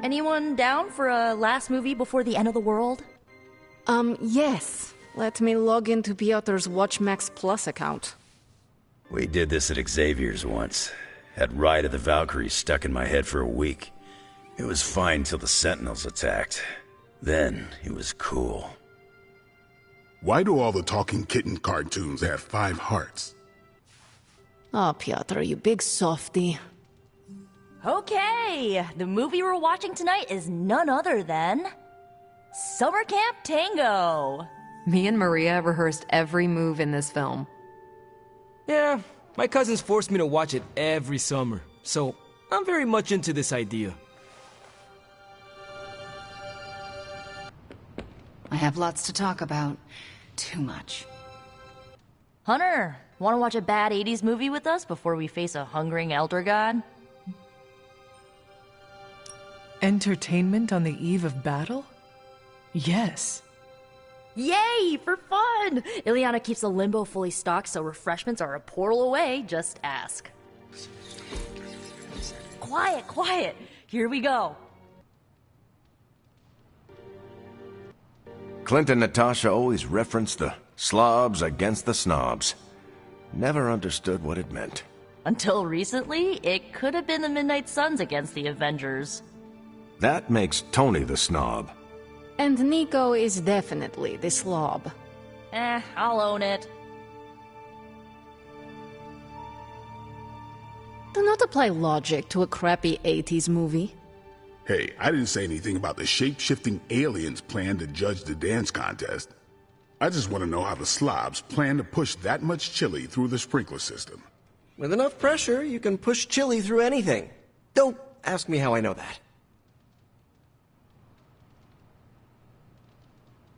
Anyone down for a last movie before the end of the world? Yes. Let me log into Piotr's WatchMax Plus account. We did this at Xavier's once. Had Ride of the Valkyries stuck in my head for a week. It was fine till the Sentinels attacked. Then it was cool. Why do all the talking kitten cartoons have 5 hearts? Oh, Piotr, you big softy. Okay, the movie we're watching tonight is none other than Summer Camp Tango. Me and Maria rehearsed every move in this film. Yeah, my cousins forced me to watch it every summer, so I'm very much into this idea. I have lots to talk about. Too much. Hunter, want to watch a bad 80s movie with us before we face a hungering elder god? Entertainment on the eve of battle? Yes. Yay, for fun! Ileana keeps the limbo fully stocked, so refreshments are a portal away. Just ask. Quiet, quiet. Here we go. Clint and Natasha always referenced the slobs against the snobs. Never understood what it meant. Until recently, it could have been the Midnight Suns against the Avengers. That makes Tony the snob. And Nico is definitely the slob. I'll own it. Do not apply logic to a crappy 80s movie. Hey, I didn't say anything about the shape-shifting aliens' plan to judge the dance contest. I just want to know how the slobs plan to push that much chili through the sprinkler system. With enough pressure, you can push chili through anything. Don't ask me how I know that.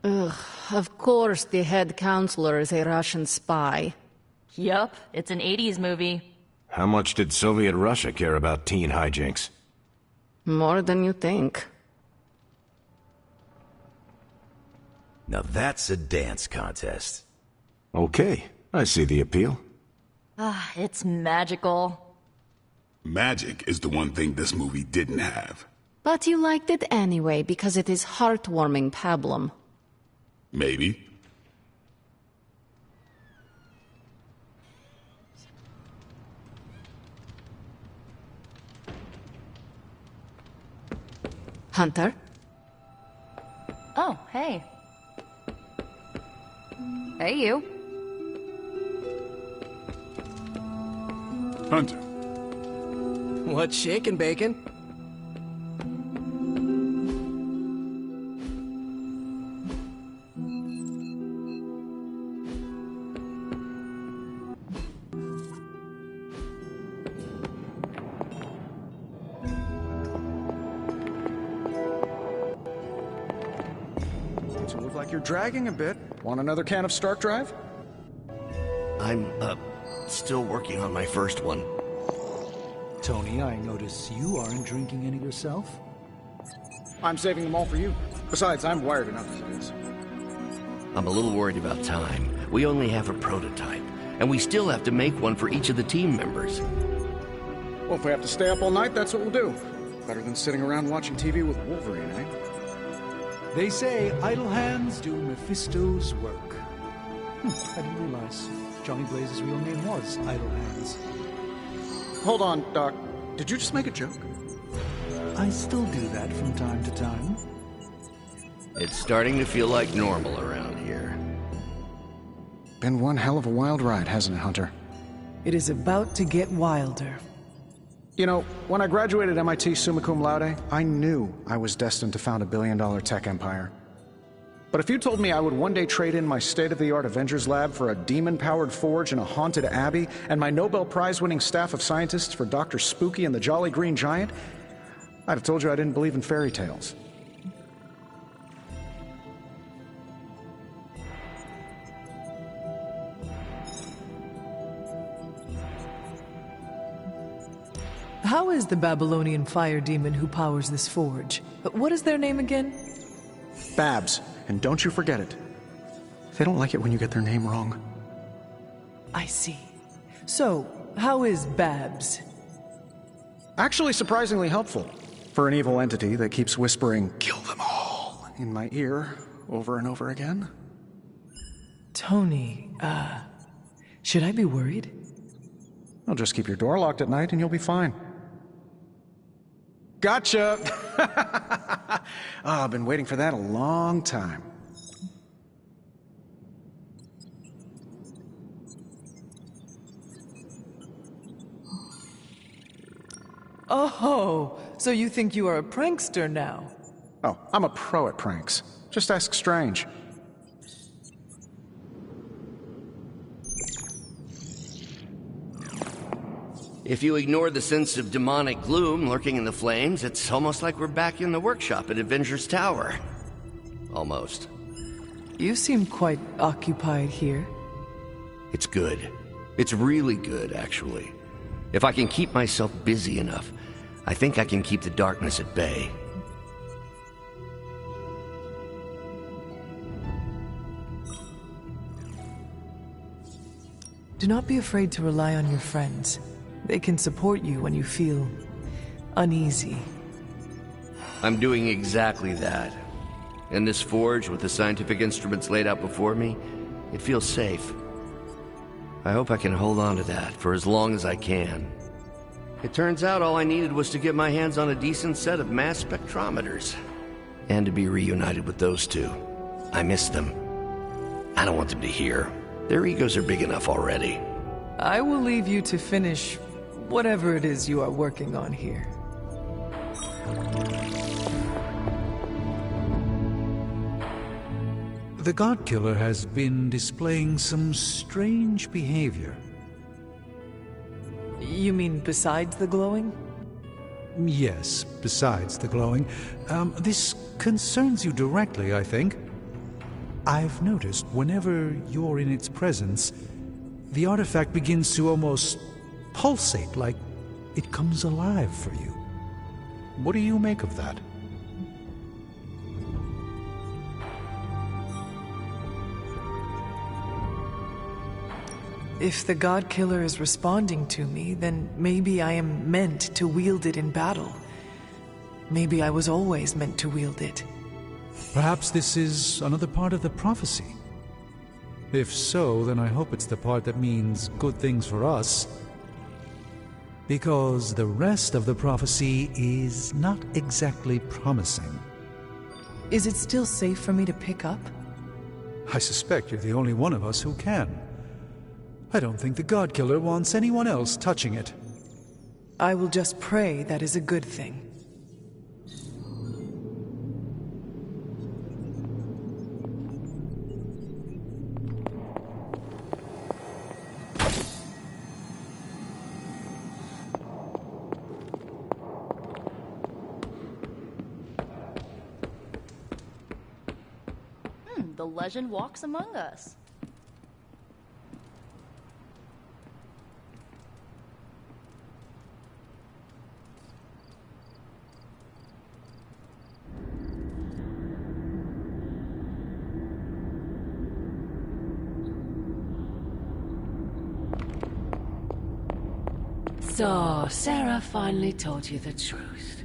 Ugh, of course the head counselor is a Russian spy. Yup, it's an 80s movie. How much did Soviet Russia care about teen hijinks? More than you think. Now that's a dance contest. Okay, I see the appeal. It's magical. Magic is the one thing this movie didn't have. But you liked it anyway because it is heartwarming pablum. Maybe. Hunter? Oh, hey. Hey, you. Hunter. What's shaking, Bacon? You look like you're dragging a bit. Want another can of Stark Drive? I'm, still working on my first one. Tony, I notice you aren't drinking any yourself. I'm saving them all for you. Besides, I'm wired enough as it is. I'm a little worried about time. We only have a prototype, and we still have to make one for each of the team members. Well, if we have to stay up all night, that's what we'll do. Better than sitting around watching TV with Wolverine, eh? They say idle hands do Mephisto's work. I didn't realize Johnny Blaze's real name was Idle Hands. Hold on, Doc. Did you just make a joke? I still do that from time to time. It's starting to feel like normal around here. Been one hell of a wild ride, hasn't it, Hunter? It is about to get wilder. You know, when I graduated MIT summa cum laude, I knew I was destined to found a billion-dollar tech empire. But if you told me I would one day trade in my state-of-the-art Avengers lab for a demon-powered forge in a haunted abbey, and my Nobel Prize-winning staff of scientists for Dr. Spooky and the Jolly Green Giant, I'd have told you I didn't believe in fairy tales. How is the Babylonian fire demon who powers this forge? What is their name again? Babs, and don't you forget it. They don't like it when you get their name wrong. I see. So, how is Babs? Actually surprisingly helpful. for an evil entity that keeps whispering, "Kill them all," in my ear over and over again. Tony, should I be worried? I'll just keep your door locked at night and you'll be fine. Gotcha! I've been waiting for that a long time. Oh, so you think you are a prankster now? Oh, I'm a pro at pranks. Just ask Strange. If you ignore the sense of demonic gloom lurking in the flames, it's almost like we're back in the workshop at Avengers Tower. Almost. You seem quite occupied here. It's good. It's really good, actually. If I can keep myself busy enough, I think I can keep the darkness at bay. Do not be afraid to rely on your friends. They can support you when you feel uneasy. I'm doing exactly that. In this forge, with the scientific instruments laid out before me, it feels safe. I hope I can hold on to that for as long as I can. It turns out all I needed was to get my hands on a decent set of mass spectrometers. And to be reunited with those two. I miss them. I don't want them to hear. Their egos are big enough already. I will leave you to finish whatever it is you are working on here. The God Killer has been displaying some strange behavior. You mean besides the glowing? Yes, besides the glowing. This concerns you directly, I think. I've noticed whenever you're in its presence, the artifact begins to almost pulsate, like it comes alive for you. What do you make of that? If the God Killer is responding to me, then maybe I am meant to wield it in battle. Maybe I was always meant to wield it. Perhaps this is another part of the prophecy. If so, then I hope it's the part that means good things for us. Because the rest of the prophecy is not exactly promising. Is it still safe for me to pick up? I suspect you're the only one of us who can. I don't think the God Killer wants anyone else touching it. I will just pray that is a good thing. The legend walks among us. So, Sarah finally told you the truth.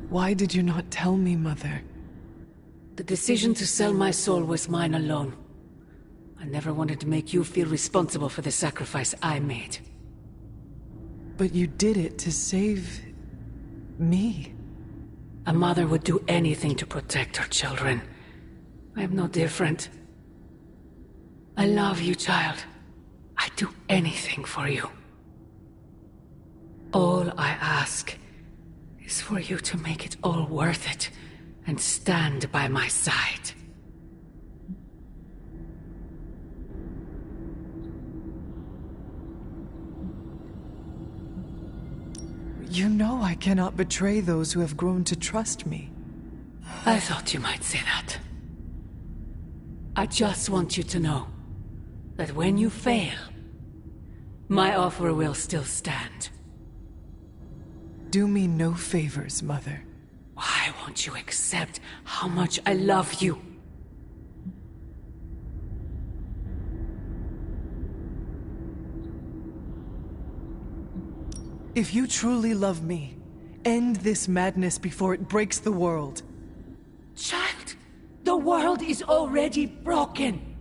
Why did you not tell me, Mother? The decision to sell my soul was mine alone. I never wanted to make you feel responsible for the sacrifice I made. But you did it to save me. A mother would do anything to protect her children. I am no different. I love you, child. I'd do anything for you. All I ask is for you to make it all worth it and stand by my side. You know I cannot betray those who have grown to trust me. I thought you might say that. I just want you to know that when you fail, my offer will still stand. Do me no favors, Mother. Why won't you accept how much I love you? If you truly love me, End this madness before it breaks the world. Child, the world is already broken.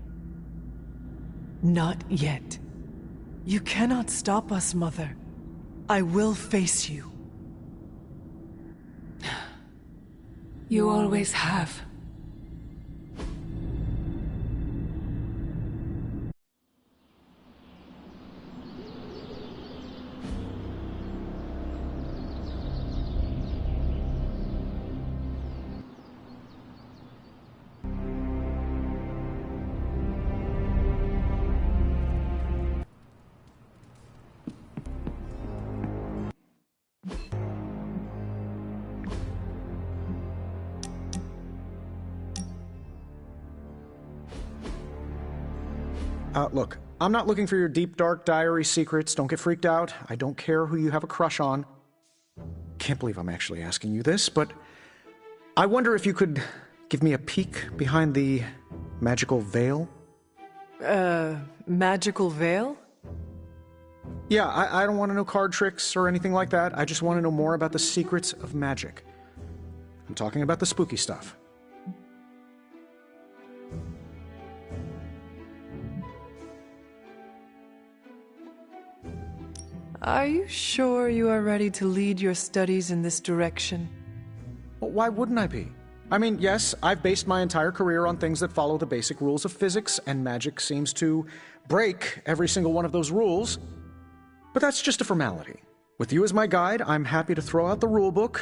Not yet. You cannot stop us, Mother. I will face you. You always have. Look, I'm not looking for your deep, dark diary secrets. Don't get freaked out. I don't care who you have a crush on. Can't believe I'm actually asking you this, but I wonder if you could give me a peek behind the magical veil? Magical veil? Yeah, I don't want to know card tricks or anything like that. I just want to know more about the secrets of magic. I'm talking about the spooky stuff. Are you sure you are ready to lead your studies in this direction? Well, why wouldn't I be? I mean, yes, I've based my entire career on things that follow the basic rules of physics, and magic seems to break every single one of those rules. But that's just a formality. With you as my guide, I'm happy to throw out the rulebook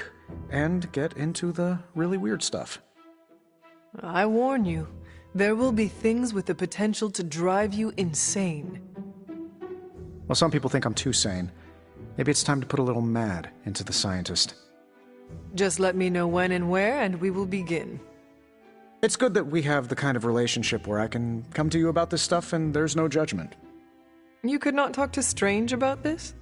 and get into the really weird stuff. I warn you, there will be things with the potential to drive you insane. Well, some people think I'm too sane. Maybe it's time to put a little mad into the scientist. Just let me know when and where, and we will begin. It's good that we have the kind of relationship where I can come to you about this stuff and there's no judgment. You could not talk to Strange about this?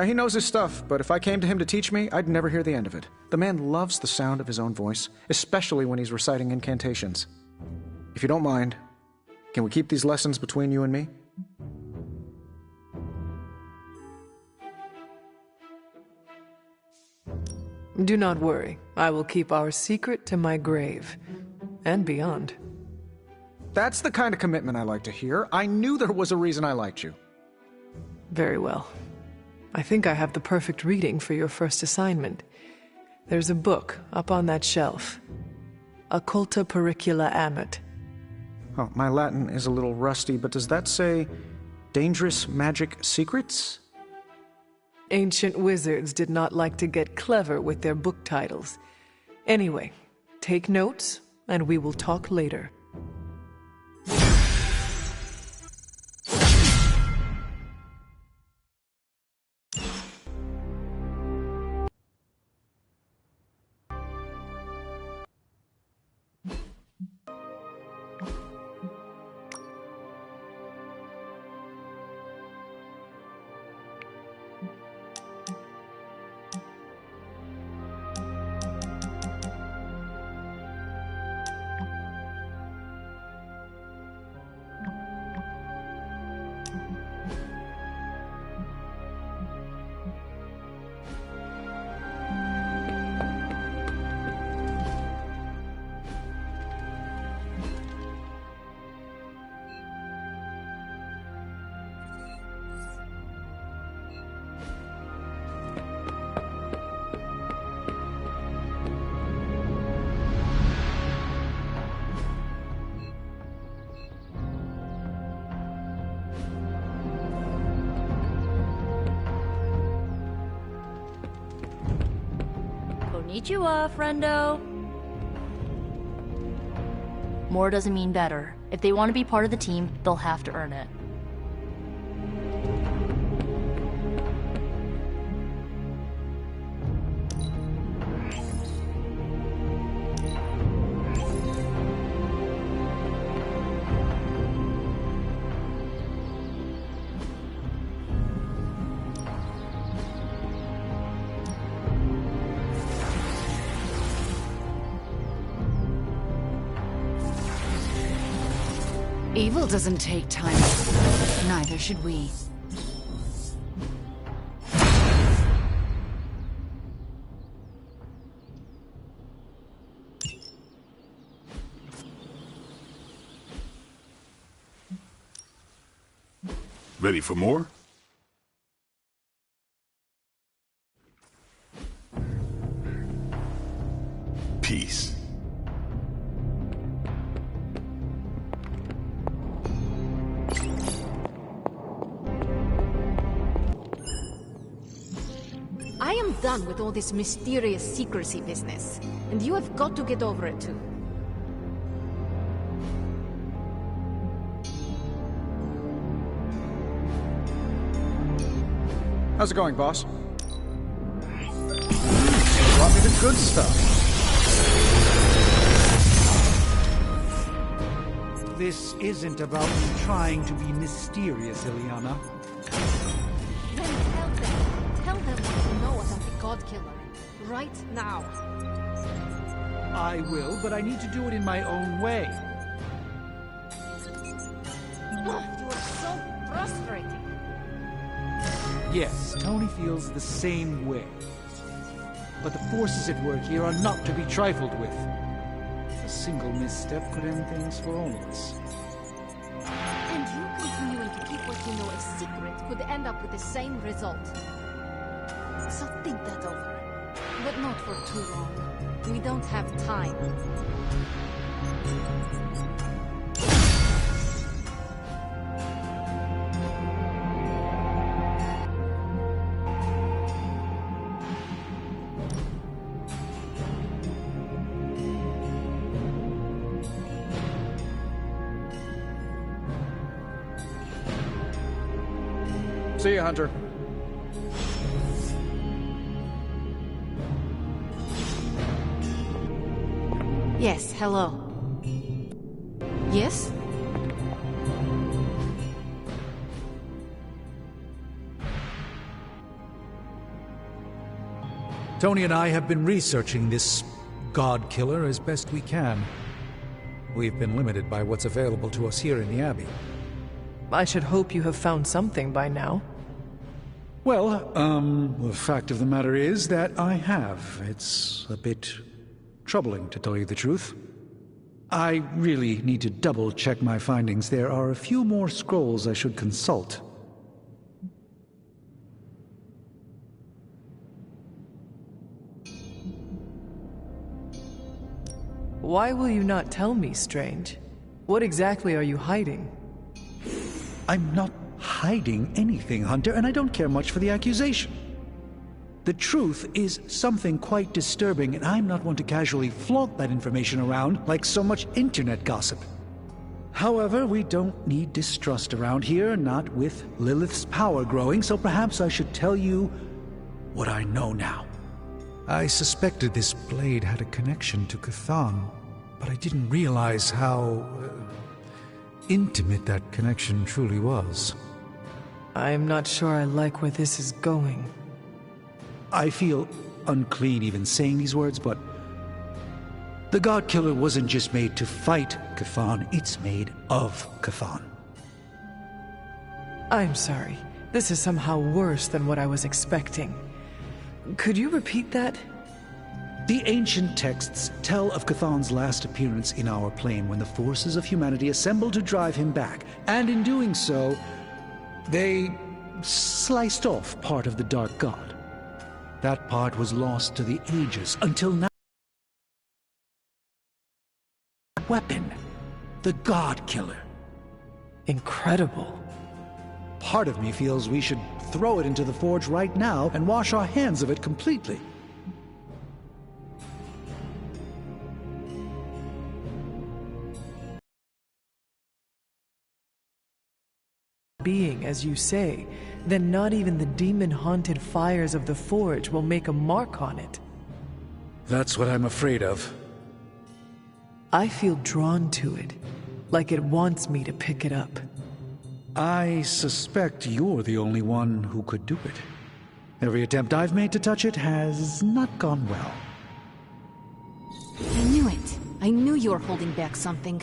He knows his stuff, but if I came to him to teach me, I'd never hear the end of it. The man loves the sound of his own voice, especially when he's reciting incantations. If you don't mind, can we keep these lessons between you and me? Do not worry. I will keep our secret to my grave. And beyond. That's the kind of commitment I like to hear. I knew there was a reason I liked you. Very well. I think I have the perfect reading for your first assignment. There's a book up on that shelf. Occulta Pericula Amet. Oh, my Latin is a little rusty, but does that say Dangerous Magic Secrets? Ancient wizards did not like to get clever with their book titles. Anyway, take notes, and we will talk later. Konnichiwa, friendo. More doesn't mean better. If they want to be part of the team, they'll have to earn it. Evil doesn't take time. Neither should we. Ready for more? Peace. I am done with all this mysterious secrecy business, and you have got to get over it too. How's it going, boss? Brought me the good stuff. This isn't about me trying to be mysterious, Illyana. Then tell them. Tell them what you know about the God Killer. Right now. I will, but I need to do it in my own way. You are so frustrating. Yes, Tony feels the same way. But the forces at work here are not to be trifled with. A single misstep could end things for all of us. And you continuing to keep what you know a secret could end up with the same result. So think that over. But not for too long. We don't have time. See you, Hunter. Yes, hello. Yes? Tony and I have been researching this God Killer as best we can. We've been limited by what's available to us here in the Abbey. I should hope you have found something by now. Well, the fact of the matter is that I have. It's a bit troubling, to tell you the truth. I really need to double-check my findings. There are a few more scrolls I should consult. Why will you not tell me, Strange? What exactly are you hiding? I'm not hiding anything, Hunter, and I don't care much for the accusation. The truth is something quite disturbing, and I'm not one to casually flaunt that information around like so much internet gossip. However, we don't need distrust around here, not with Lilith's power growing, so perhaps I should tell you what I know now. I suspected this blade had a connection to Chthon, but I didn't realize how intimate that connection truly was. I'm not sure I like where this is going. I feel unclean even saying these words, but the God Killer wasn't just made to fight Chthon, it's made of Chthon. I'm sorry. This is somehow worse than what I was expecting. Could you repeat that? The ancient texts tell of Chthon's last appearance in our plane when the forces of humanity assembled to drive him back, and in doing so, they sliced off part of the Dark God. That part was lost to the ages until now. Weapon, the God Killer. Incredible. Part of me feels we should throw it into the forge right now and wash our hands of it completely. Being, as you say, then not even the demon-haunted fires of the forge will make a mark on it. That's what I'm afraid of. I feel drawn to it, like it wants me to pick it up. I suspect you're the only one who could do it. Every attempt I've made to touch it has not gone well. I knew it. I knew you were holding back something.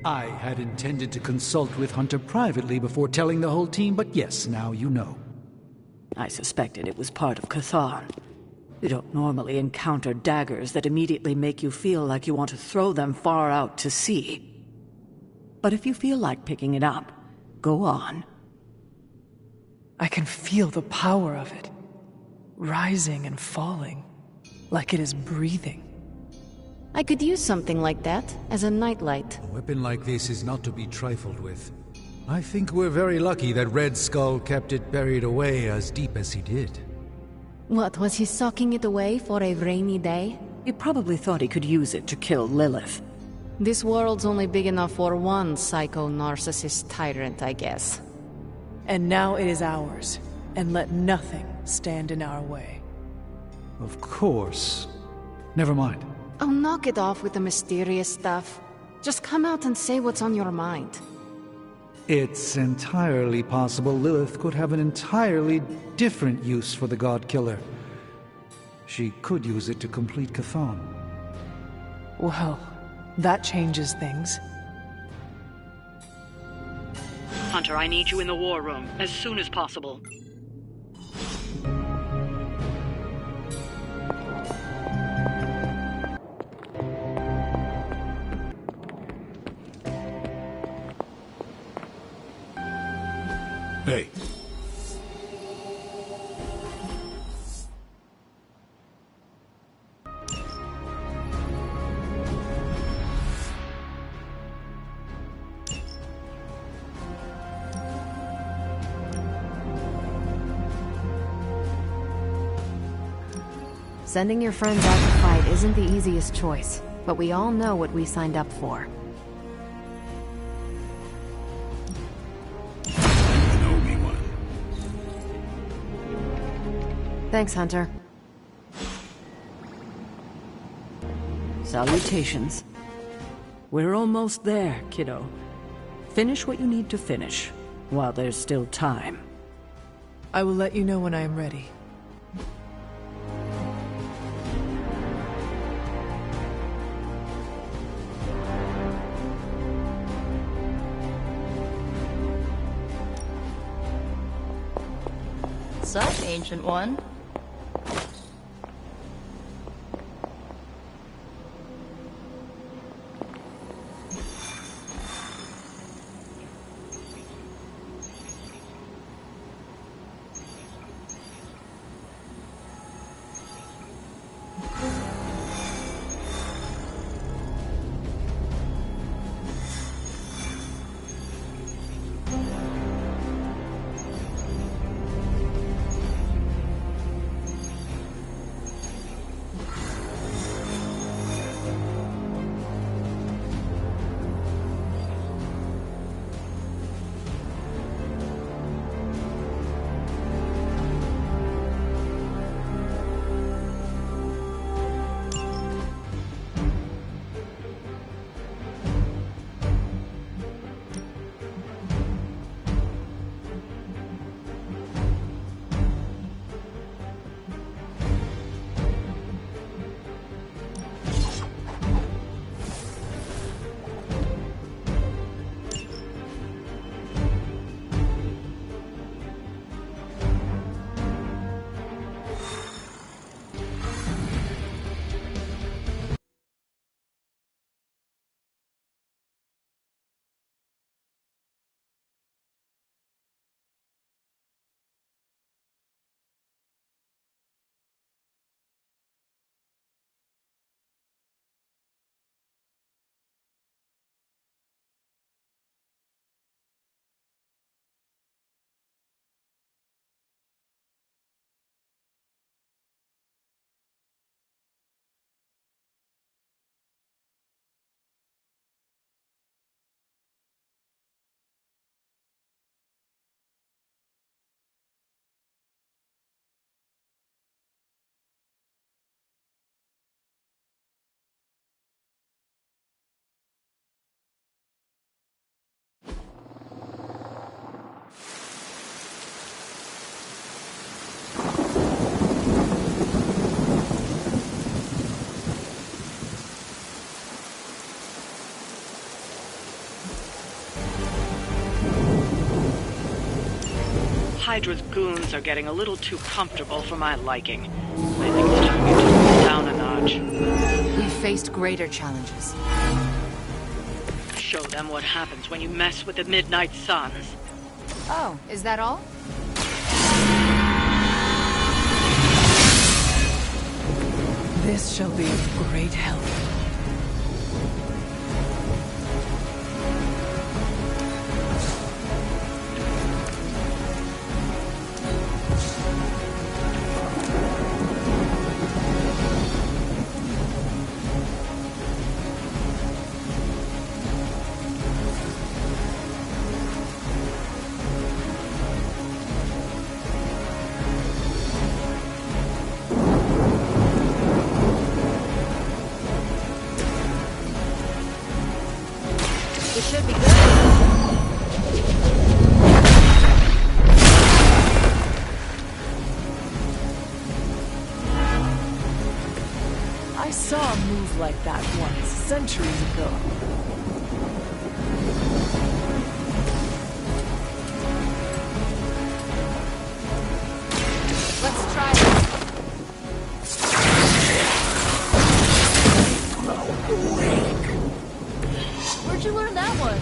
I had intended to consult with Hunter privately before telling the whole team, but yes, now you know. I suspected it was part of Chthon. You don't normally encounter daggers that immediately make you feel like you want to throw them far out to sea. But if you feel like picking it up, go on. I can feel the power of it, rising and falling, like it is breathing. I could use something like that as a nightlight. A weapon like this is not to be trifled with. I think we're very lucky that Red Skull kept it buried away as deep as he did. What, was he socking it away for a rainy day? He probably thought he could use it to kill Lilith. This world's only big enough for one psycho-narcissist tyrant, I guess. And now it is ours, and let nothing stand in our way. Of course. Never mind. Oh, knock it off with the mysterious stuff. Just come out and say what's on your mind. It's entirely possible Lilith could have an entirely different use for the God Killer. She could use it to complete Chthon. Well, that changes things. Hunter, I need you in the war room as soon as possible. Hey. Sending your friends out to fight isn't the easiest choice, but we all know what we signed up for. Thanks, Hunter. Salutations. We're almost there, kiddo. Finish what you need to finish, while there's still time. I will let you know when I am ready. What's up, Ancient One? Hydra's goons are getting a little too comfortable for my liking. I think it's time you took them down a notch. We've faced greater challenges. Show them what happens when you mess with the Midnight Suns. Oh, is that all? This shall be of great help. I saw a move like that once, centuries ago. Let's try it. Where'd you learn that one?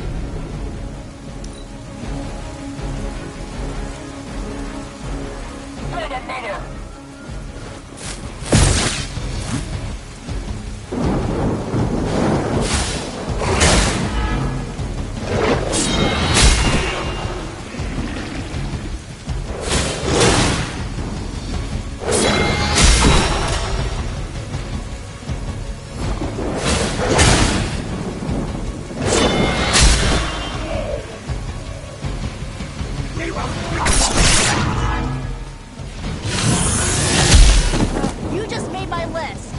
You just made my list.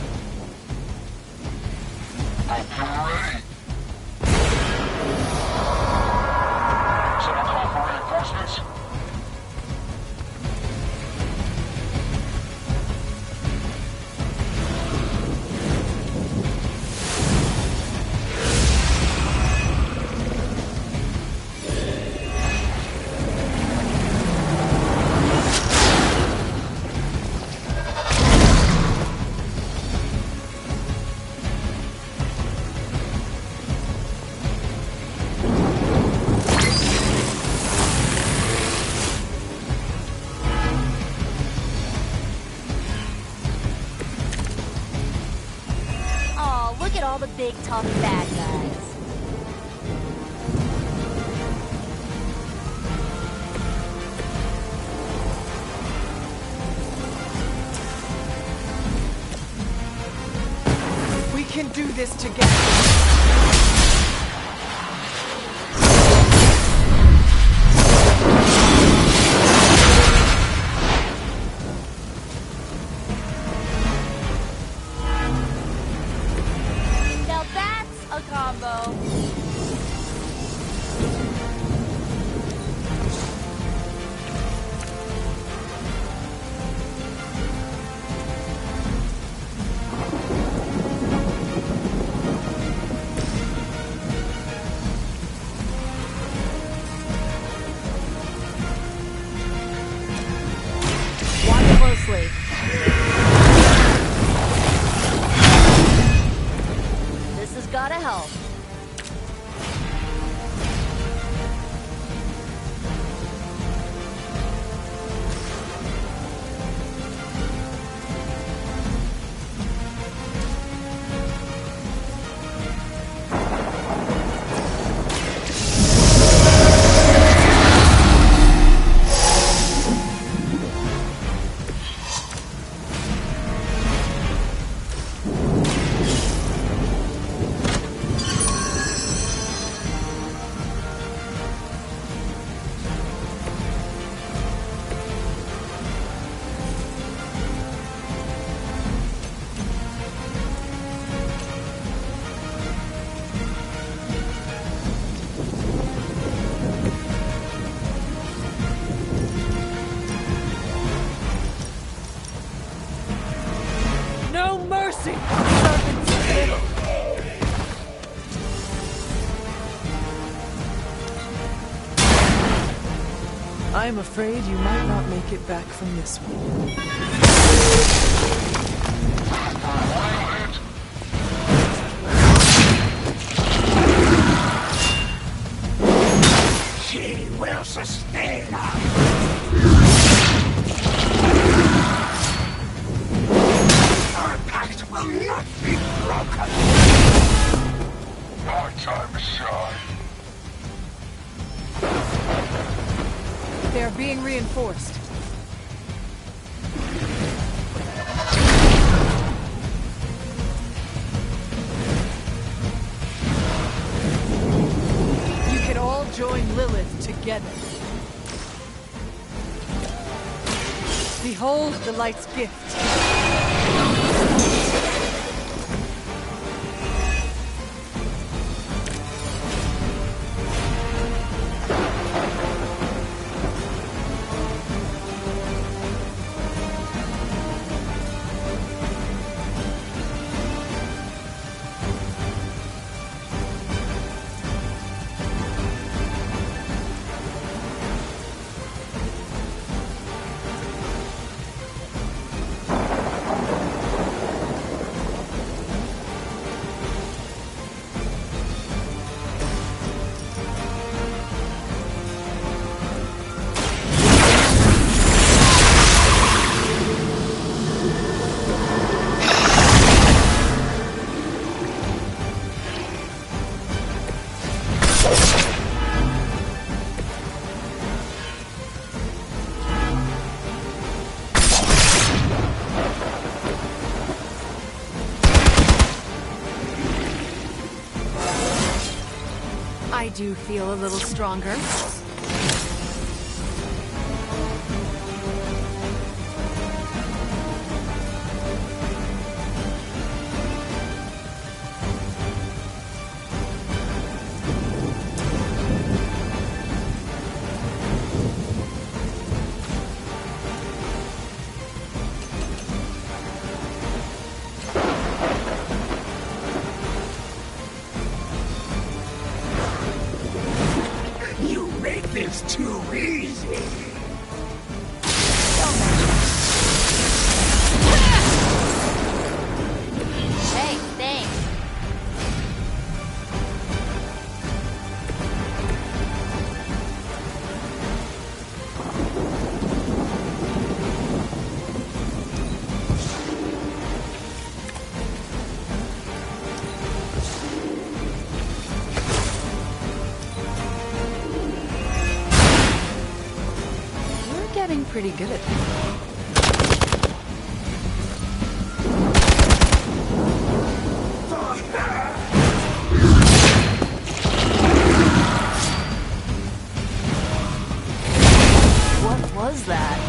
Someone call for reinforcements? Aw, look at all the big tough bad guys. We can do this together. Now that's a combo. Watch closely. This has gotta help. No mercy! I'm afraid you might not make it back from this one. She will sustain us. Our pact will not be broken. Our time is short. They are being reinforced. You can all join Lilith together. Behold the light's gift. I do feel a little stronger. It's too easy. Hey, thanks. Getting pretty good at that. What was that?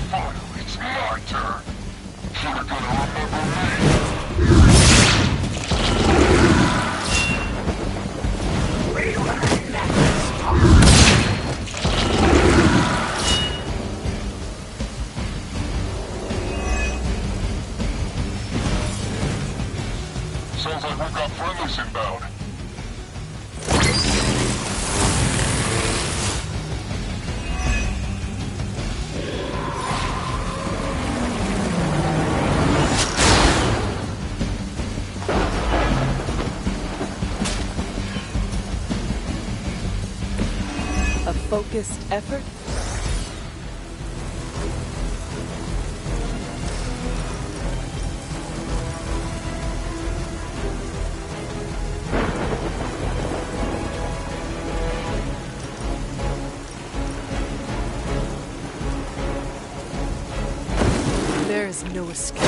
Finally, it's my turn. You're gonna remember me. Sounds like we've got friendlies inbound. A focused effort? There is no escape.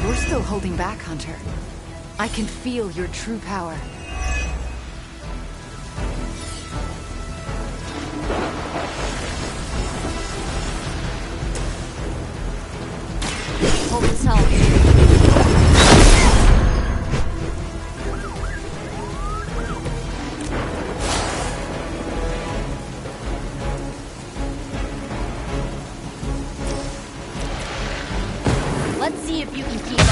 You're still holding back, Hunter. I can feel your true power. Hold this help. Let's see if you can keep up.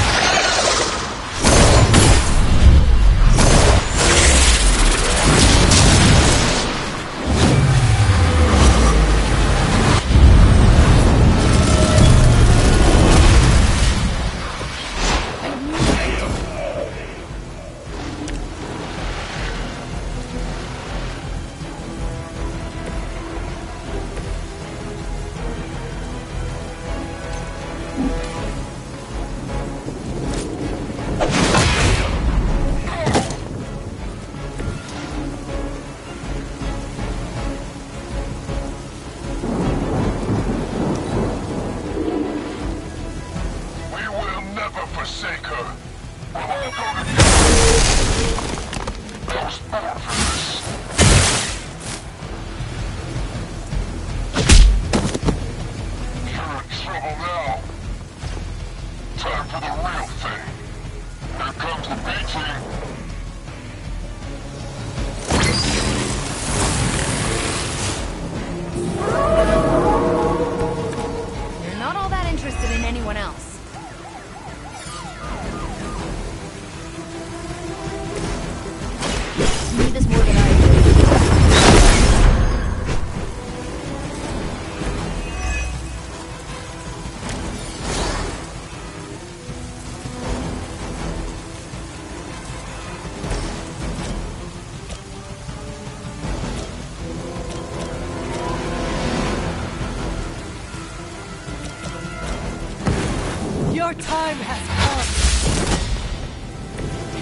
Your time has come.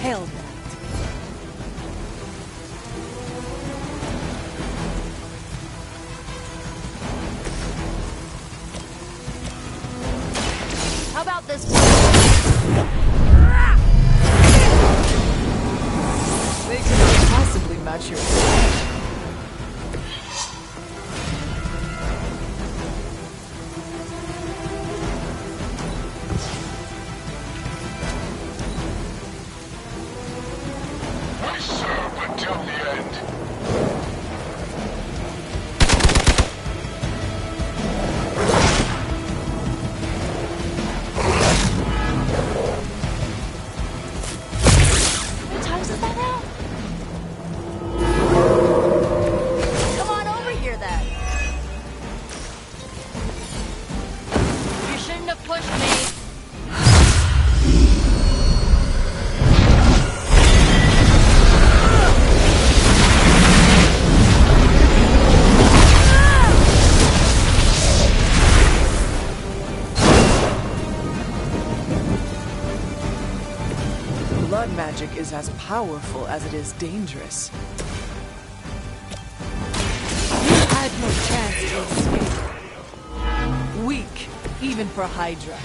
Hail that. How about this? They cannot possibly match your speed. I serve until the end. What time is that now? Come on over here then. You shouldn't have pushed me. Blood magic is as powerful as it is dangerous. You had no chance to escape. Weak, even for Hydra.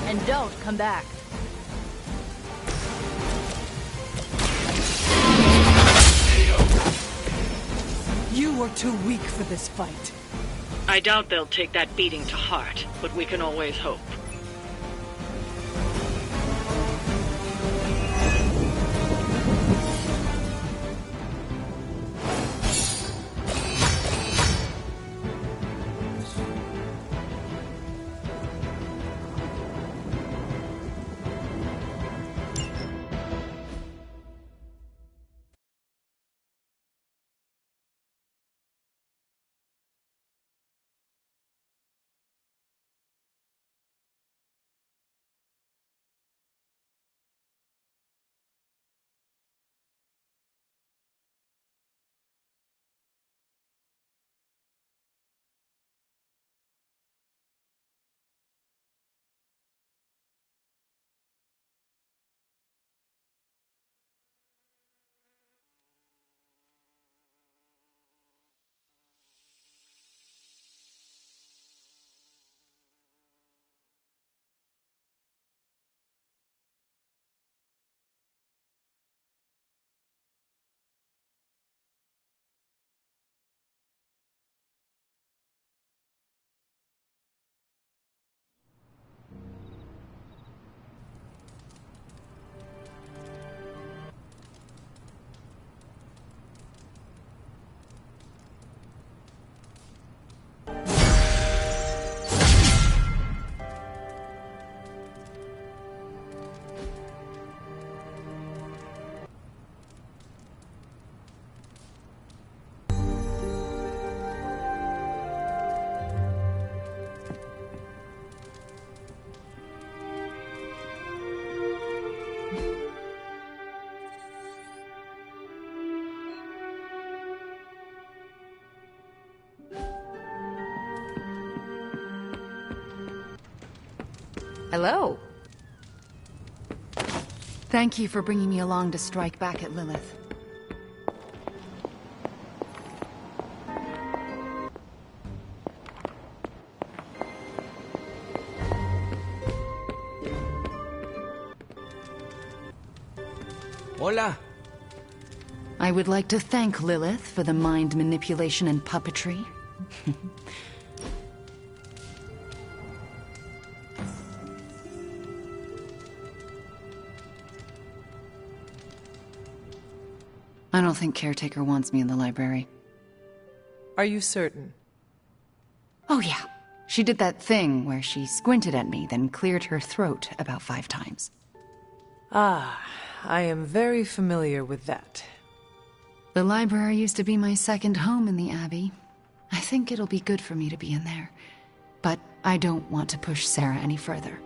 And don't come back. You were too weak for this fight. I doubt they'll take that beating to heart, but we can always hope. Hello. Thank you for bringing me along to strike back at Lilith. Hola. I would like to thank Lilith for the mind manipulation and puppetry. I don't think Caretaker wants me in the library. Are you certain? Oh yeah. She did that thing where she squinted at me, then cleared her throat about 5 times. Ah, I am very familiar with that. The library used to be my second home in the Abbey. I think it'll be good for me to be in there. But I don't want to push Sarah any further.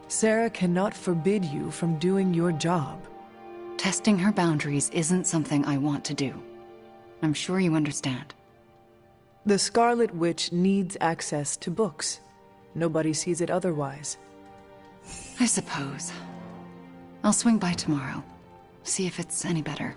Sarah cannot forbid you from doing your job. Testing her boundaries isn't something I want to do. I'm sure you understand. The Scarlet Witch needs access to books. Nobody sees it otherwise. I suppose. I'll swing by tomorrow. See if it's any better.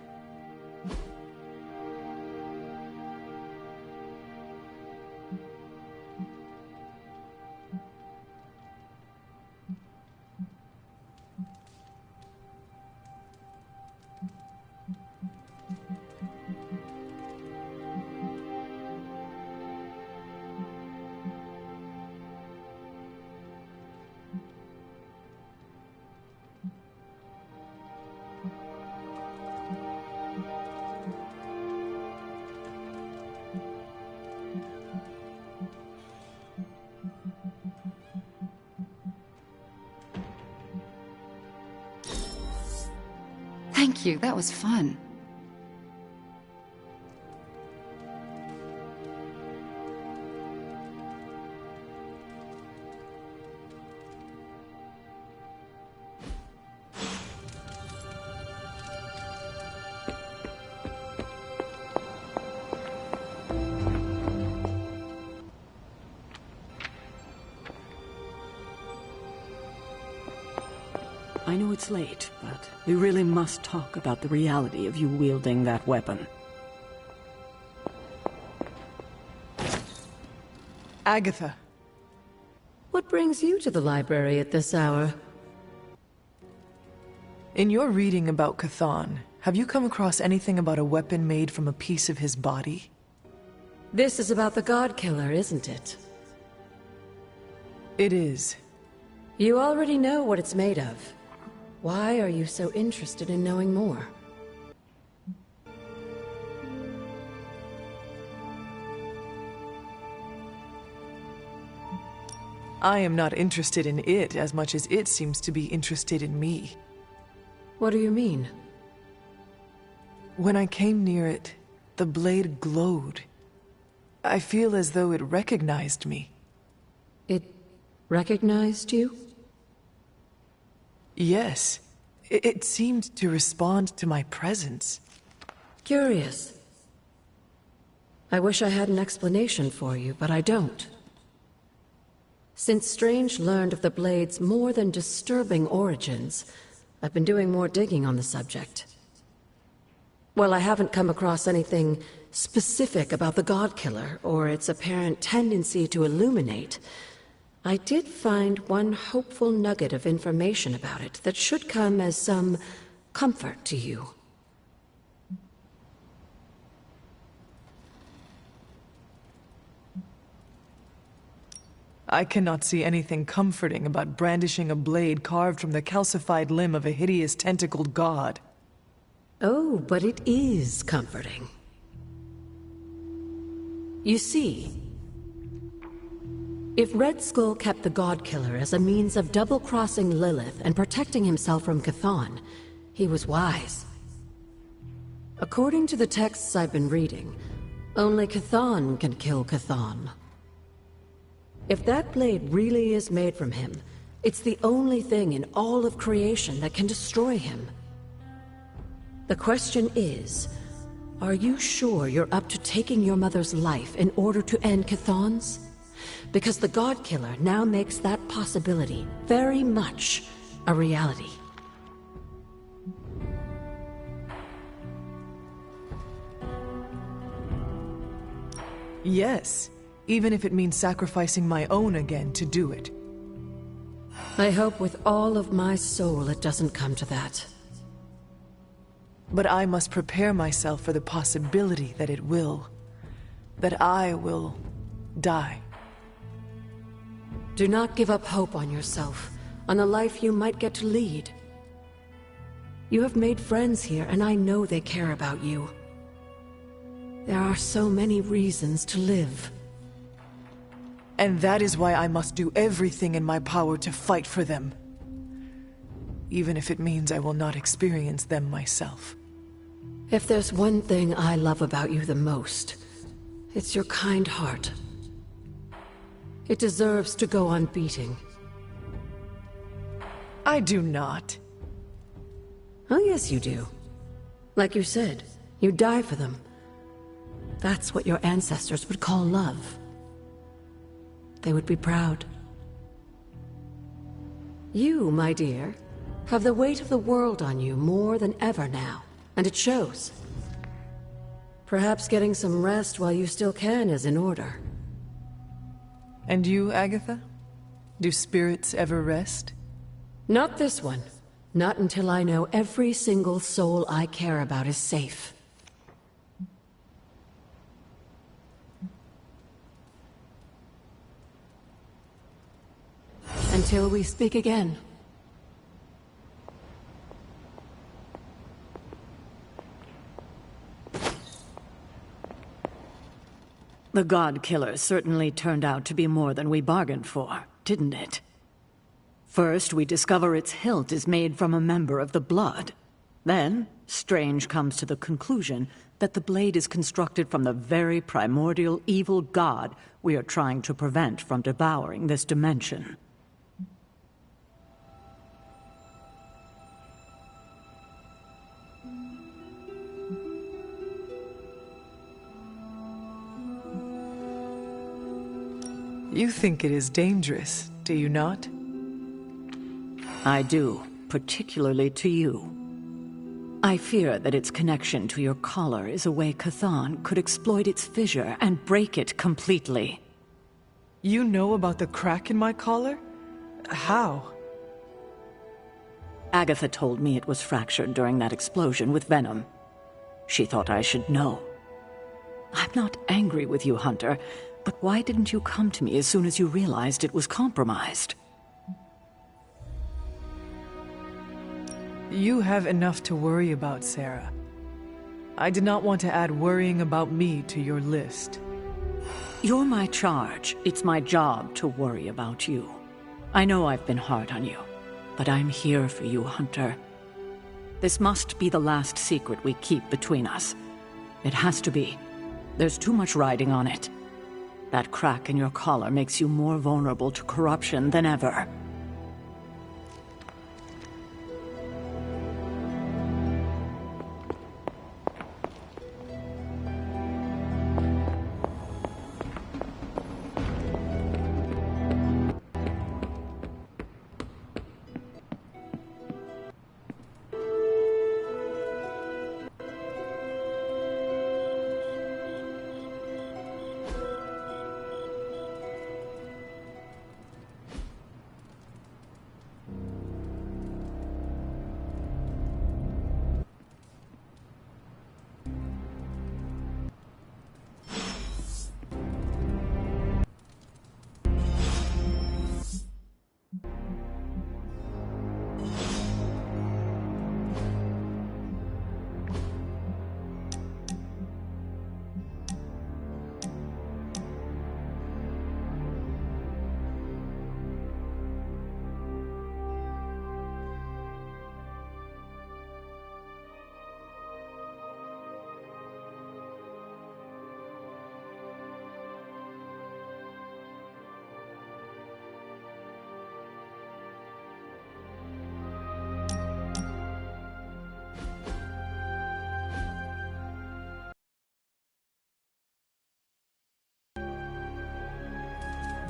Thank you, that was fun. I know it's late, but we really must talk about the reality of you wielding that weapon. Agatha. What brings you to the library at this hour? In your reading about Chthon, have you come across anything about a weapon made from a piece of his body? This is about the God Killer, isn't it? It is. You already know what it's made of. Why are you so interested in knowing more? I am not interested in it as much as it seems to be interested in me. What do you mean? When I came near it, the blade glowed. I feel as though it recognized me. It recognized you? Yes. It seemed to respond to my presence. Curious. I wish I had an explanation for you, but I don't. Since Strange learned of the Blade's more than disturbing origins, I've been doing more digging on the subject. While I haven't come across anything specific about the God Killer or its apparent tendency to illuminate, I did find one hopeful nugget of information about it that should come as some comfort to you. I cannot see anything comforting about brandishing a blade carved from the calcified limb of a hideous tentacled god. Oh, but it is comforting. You see, if Red Skull kept the God Killer as a means of double-crossing Lilith and protecting himself from Chthon, he was wise. According to the texts I've been reading, only Chthon can kill Chthon. If that blade really is made from him, it's the only thing in all of creation that can destroy him. The question is, are you sure you're up to taking your mother's life in order to end Chthon's? Because the God Killer now makes that possibility very much a reality. Yes, even if it means sacrificing my own again to do it. I hope with all of my soul it doesn't come to that. But I must prepare myself for the possibility that it will. That I will die. Do not give up hope on yourself, on the life you might get to lead. You have made friends here, and I know they care about you. There are so many reasons to live. And that is why I must do everything in my power to fight for them. Even if it means I will not experience them myself. If there's one thing I love about you the most, it's your kind heart. It deserves to go on beating. I do not. Oh, yes, you do. Like you said, you die for them. That's what your ancestors would call love. They would be proud. You, my dear, have the weight of the world on you more than ever now, and it shows. Perhaps getting some rest while you still can is in order. And you, Agatha? Do spirits ever rest? Not this one. Not until I know every single soul I care about is safe. Until we speak again. The God Killer certainly turned out to be more than we bargained for, didn't it? First, we discover its hilt is made from a member of the Blood. Then, Strange comes to the conclusion that the blade is constructed from the very primordial evil god we are trying to prevent from devouring this dimension. You think it is dangerous, do you not? I do, particularly to you. I fear that its connection to your collar is a way Chthon could exploit its fissure and break it completely. You know about the crack in my collar? How? Agatha told me it was fractured during that explosion with Venom. She thought I should know. I'm not angry with you, Hunter, but why didn't you come to me as soon as you realized it was compromised? You have enough to worry about, Sarah. I did not want to add worrying about me to your list. You're my charge. It's my job to worry about you. I know I've been hard on you, but I'm here for you, Hunter. This must be the last secret we keep between us. It has to be. There's too much riding on it. That crack in your collar makes you more vulnerable to corruption than ever.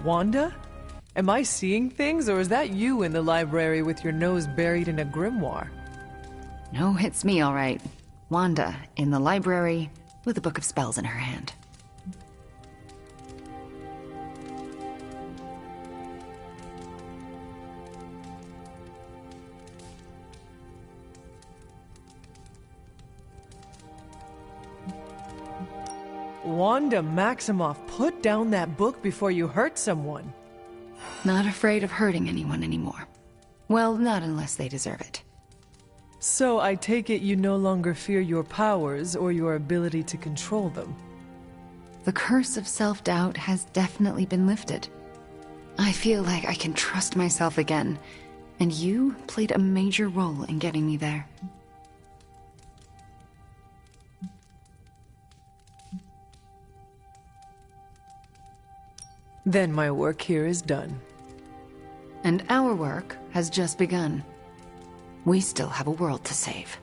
Wanda? Am I seeing things, or is that you in the library with your nose buried in a grimoire? No, it's me, all right. Wanda, in the library, with a book of spells in her hand. Wanda Maximoff, put down that book before you hurt someone. Not afraid of hurting anyone anymore. Well, not unless they deserve it. So I take it you no longer fear your powers or your ability to control them. The curse of self-doubt has definitely been lifted. I feel like I can trust myself again, and you played a major role in getting me there. Then my work here is done. And our work has just begun. We still have a world to save.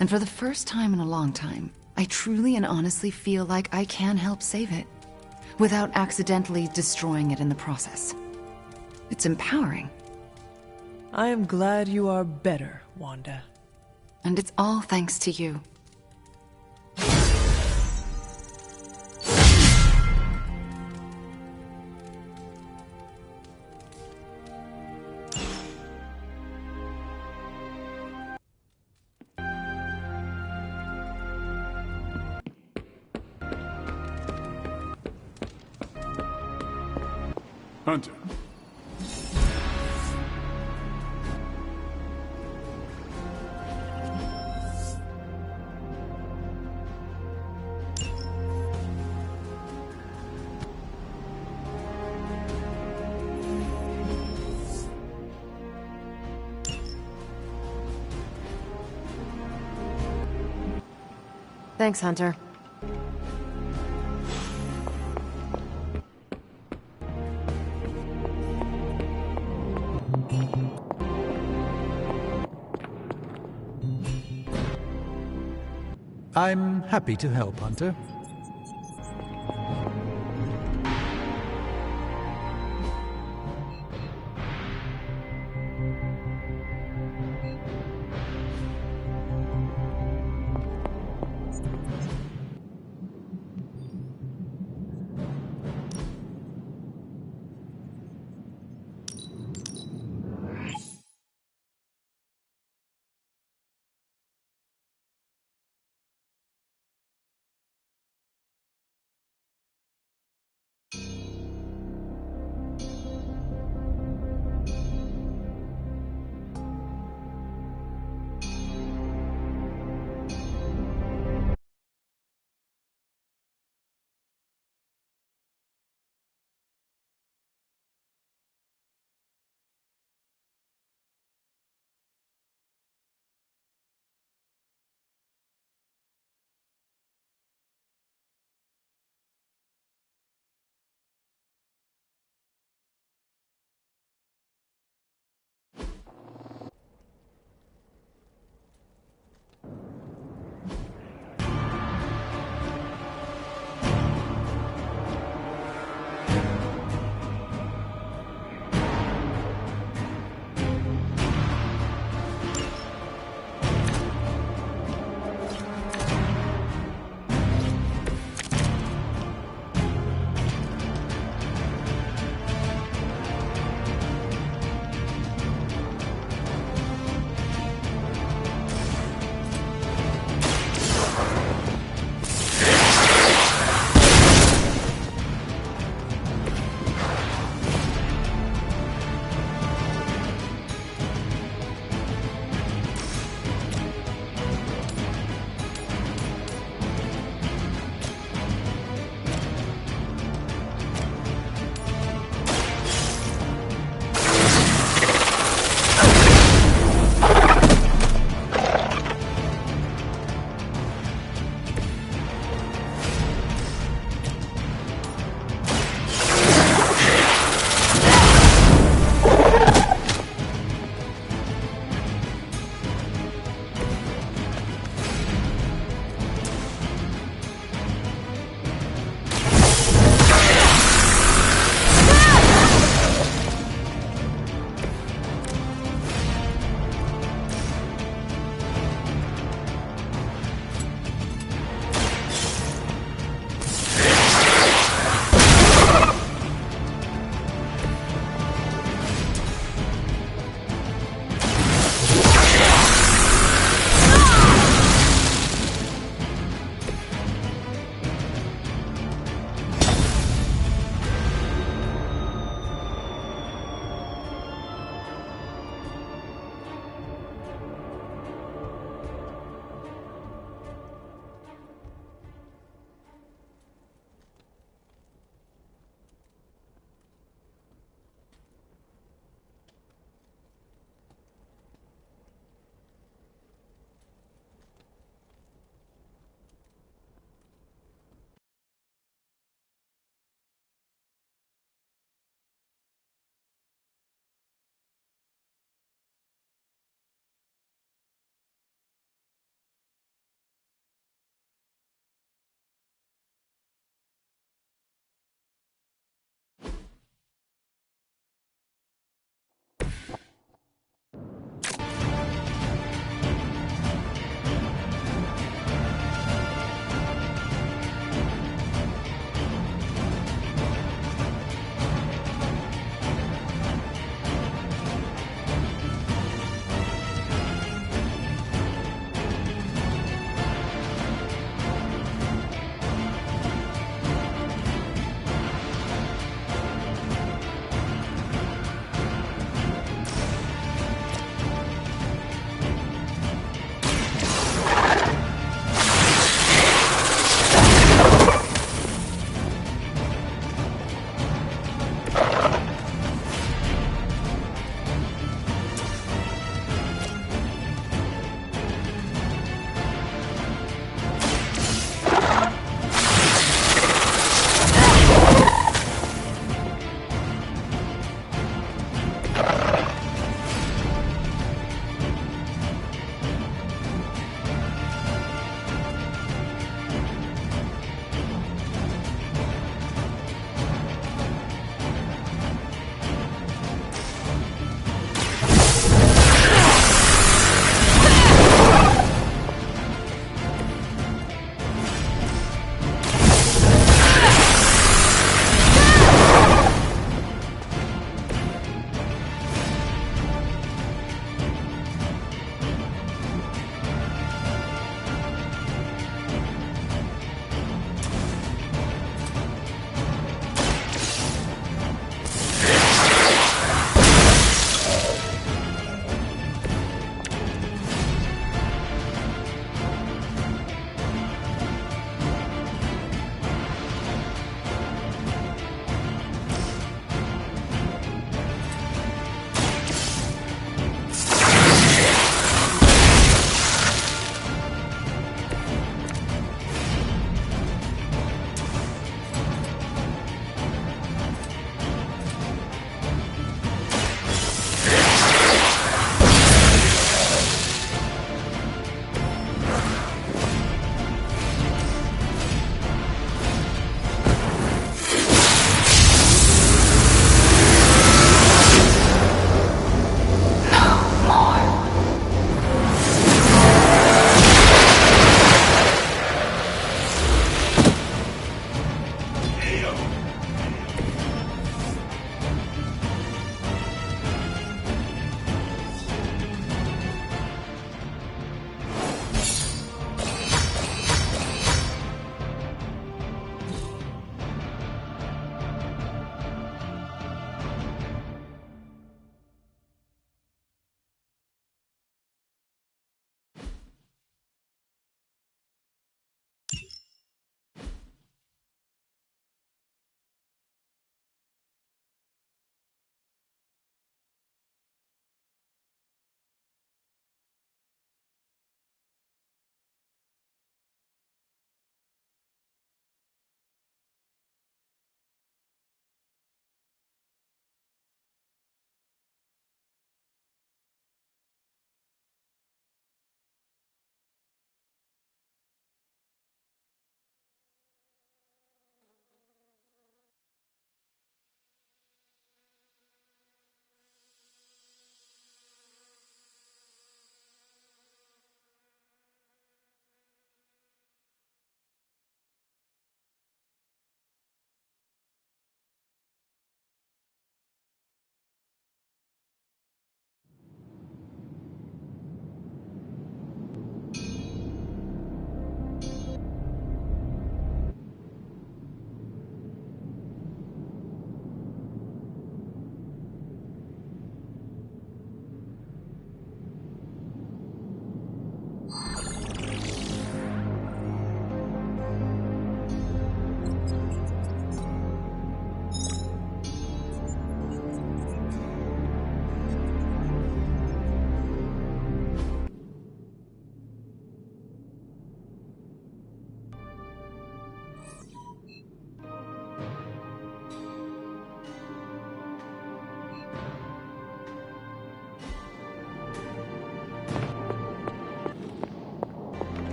And for the first time in a long time, I truly and honestly feel like I can help save it, without accidentally destroying it in the process. It's empowering. I am glad you are better, Wanda. And it's all thanks to you. Hunter. Thanks, Hunter. I'm happy to help, Hunter.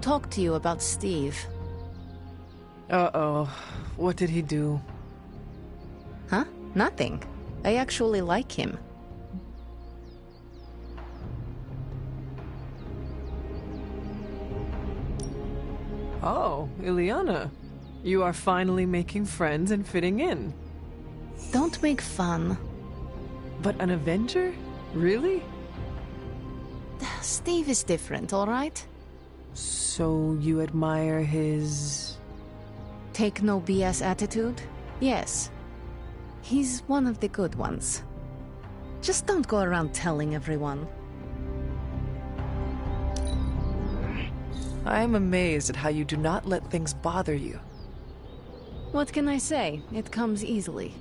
talk to you about Steve. Uh-oh. What did he do? Huh? Nothing. I actually like him. Oh, Ileana. You are finally making friends and fitting in. Don't make fun. But an Avenger? Really? Steve is different, all right? So you admire his... Take no BS attitude? Yes. He's one of the good ones. Just don't go around telling everyone. I am amazed at how you do not let things bother you. What can I say? It comes easily.